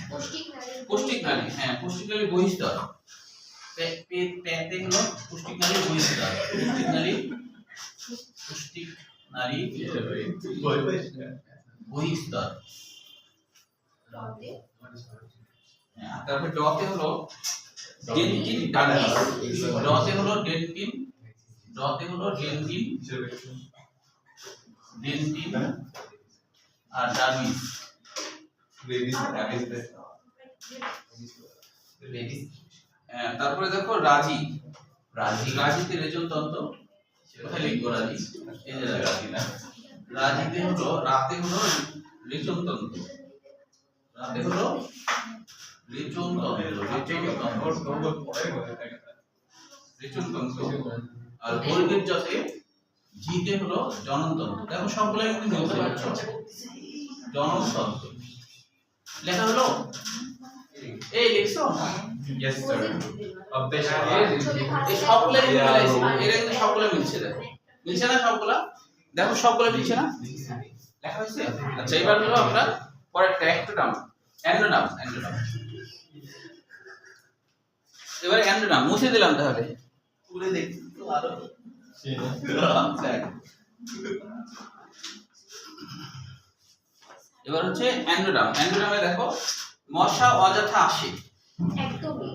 পুষ্টিক নারী পুষ্টিক নালী, হ্যাঁ পুষ্টিক নালী বহিঃস্তর। প্যাতে হলো পুষ্টিক নালী বহিঃস্তর, পুষ্টিক নালী বহিঃস্তর। রতে হ্যাঁ, তারপর ডতে হলো ডেন্টিন ডার্মিস, ডতে হলো ডেন্টিন, ডতে হলো ডেন্টিন, ডেন্টিন আর ডার্মিস। তারপরে দেখো রাজি, রাজিতে রেচন তন্ত্র। কোথায় লিখবো রাজি? এই যে রাজি না, রাজিতে হলো রাতে হলো রেচন তন্ত্র, রাতে হলো রেচন তন্ত্র। আর বর্গের জতে জিতে হলো জননতন্ত্র। দেখো সবগুলো কিন্তু মিলতে পারছো, জননতন্ত্র লেখা হলো। এই লিখছো? यस सर অভ্যাস এই সবগুলো মিলাইছি, এরা কিন্তু সবগুলো মিলছে। দেখো মিলছে না সবগুলা? দেখো সবগুলো মিলছে না, লেখা হয়েছে। আচ্ছা এবার হলো আমরা পরেরটা অ্যাক্টোনাম, অ্যান্ডোনাম, অ্যান্ডোনাম। এবার অ্যান্ডোনাম মুছে দিলাম, তাহলে তুলে দেখি তো আরো। এবার হচ্ছে অ্যান্ডোনাম। অ্যান্ডোনামে দেখো মশা অযথা আসে, একদমই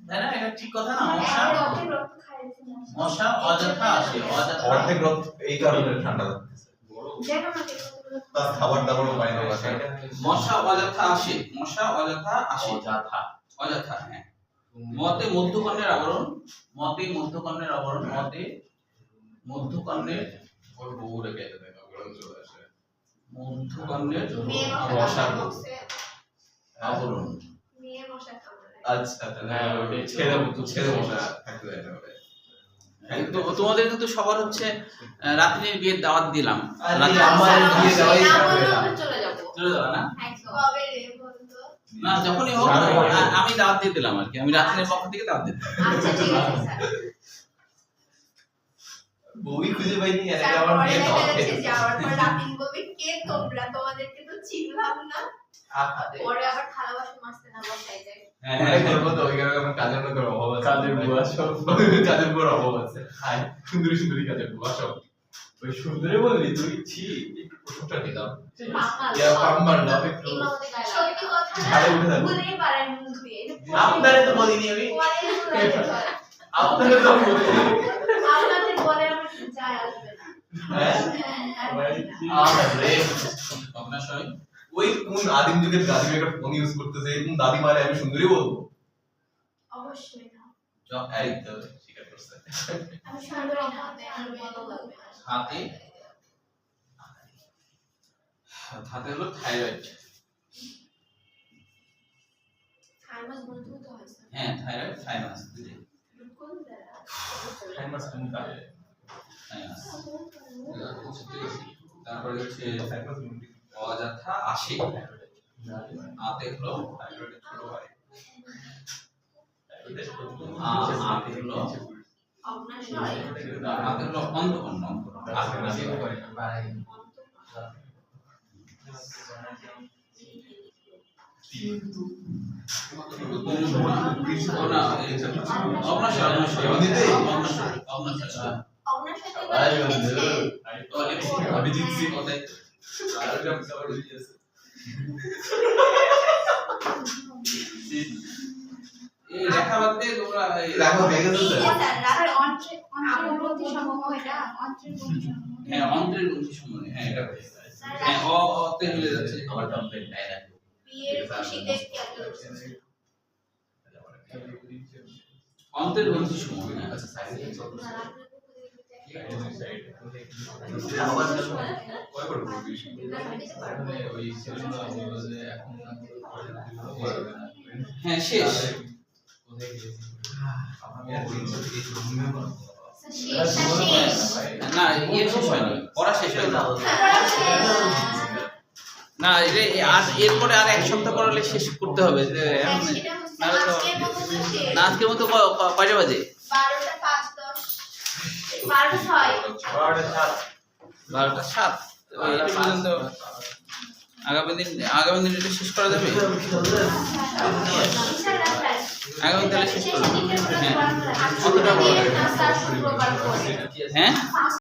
তাই না? এটা ঠিক কথা না? মশা রতে রক্ত খাইছে মশা অযথা আসে, অযথা। অর্ধেক রাত এই কারণে ঠান্ডা লাগতেছে। দেখো না দেখো তার খাবার দাবারও পাই না বাসায়। মশা অযথা আসে, মশা অযথা আসে, অযথা। হ্যাঁ, মতে মধ্যকর্ণের আবরণ, মতে মধ্যকর্ণের আবরণ, মতে মধ্যকর্ণের ওর বউ রেখে দেবে গরম চলে আসে। মধ্যকর্ণের মেয়ে মশা মশা বক্সে আবরণ। মেয়ে মশা কামড়ায় আচ্ছা তাহলে ছেলে মশা থাকতে দেয় না ওরে। তো তোমাদের কিন্তু সবার হচ্ছে রাত্রির বিয়ের দাওয়াত দিলাম। রাত্রে আমার বিয়ে দেওয়াই না থাকবে বললেও না। আমরা চলে যাবো চলে যাবে না? কবে রে বলতো না যখনই হোক আমি দাওয়াত দিয়ে দিলাম আর কি, আমি রাত্রির পক্ষ থেকে দাওয়াত দিলাম। আচ্ছা ঠিক আছে স্যার বউই খুঁজে পাইনি আর তারপরে আমার বিয়ে দেখা দাওয়াত যাচ্ছে খেতে। যাওয়ার পর রাতিন বলবে কে তোমরা, তোমাদেরকে তো চিনলাম না। পরে আবার থালা বাসন মাজতে না বসাই যায় হ্যাঁ করবো তো ওই কারণে আমার কাজের লোকের অভাব আছে। কাজের বুয়া সব। কাজের বুয়ার অভাব আছে। হাই সুন্দরী সুন্দরী কাজের বুয়া সব। ওই সুন্দরী বললি তুই? ছি একটু প্রশংসা দিলাম। পাম্মাল ইয়া পাম্বার লাভ একটু। এগুলো আমাদের গায়ে সত্যি লাগে কথা ঝাড়ে উঠে না থাকবে। ভুলেই পারেন মুখ দিয়ে। আপনারে তো বলিনি আমি। পরে বলে দেয়। আপনারে তো বলিনি। আপনাদের বলে আমার যায় আসবে না। হ্যাঁ হ্যাঁ, আরে আপনার সবাই ওই কোন আদিম যুগের দাদিমা একটা ফোন ইউজ করতেছে, এরকম দাদিমারে আমি সুন্দরী বলবো? অবশ্যই না। এই তো স্বীকার করছে। আমি সুন্দরী না, আমি বলো লাগবে না। হাতে, হাতে হলো থাইরয়েড। থার্মাস বন্ধু তো হয় স্যার হ্যাঁ থাইরয়েড, থাইমাস দুটোই। কোন জায়গা টাইমার কোনটা? থাইমাস। তারপরে হচ্ছে অযথা আসে, আতে হলো থাইরয়েডের ছোট ভাই। আতে হলো অগ্নাশয় আতে হলো অন্তঃকর্ণ। অভিজিৎ সিং লেখা বাদ দিয়ে তোমরা লেখা হয়ে গেছে ঠিক স্যার? আছে, স্যার রাতে অন্ত্রের গ্রন্থি সমূহ এটা অন্ত্রের গ্রন্থি সমূহ হ্যাঁ অন্ত্রের গ্রন্থি সমূহ, হ্যাঁ এটা স্যার হ্যাঁ অতে মিলে যাচ্ছে। আমার কমপ্লেইন নাই না। বিয়ের খুশিতে কি একটা অন্ত্রের গ্রন্থি সমূহ, হ্যাঁ আচ্ছা সাইড হ্যাঁ শেষ। শেষ না ইয়ে শেষ হয়নি, পড়া শেষ হয়নি। না এটা আর এরপরে আর এক সপ্তাহ পরে শেষ করতে হবে যে এখন সেটা হচ্ছে নাহলে তো আজকের মতো তো শেষ। না আজকের মতো কয়টা বাজে 12টা 5 10 12টা 6 12টা 7 এটা পর্যন্ত আগামী দিন এটা শেষ করা যাবে আগামী তাহলে শেষ করবো হ্যাঁ কতটা বড় শুক্রবার পরে হ্যাঁ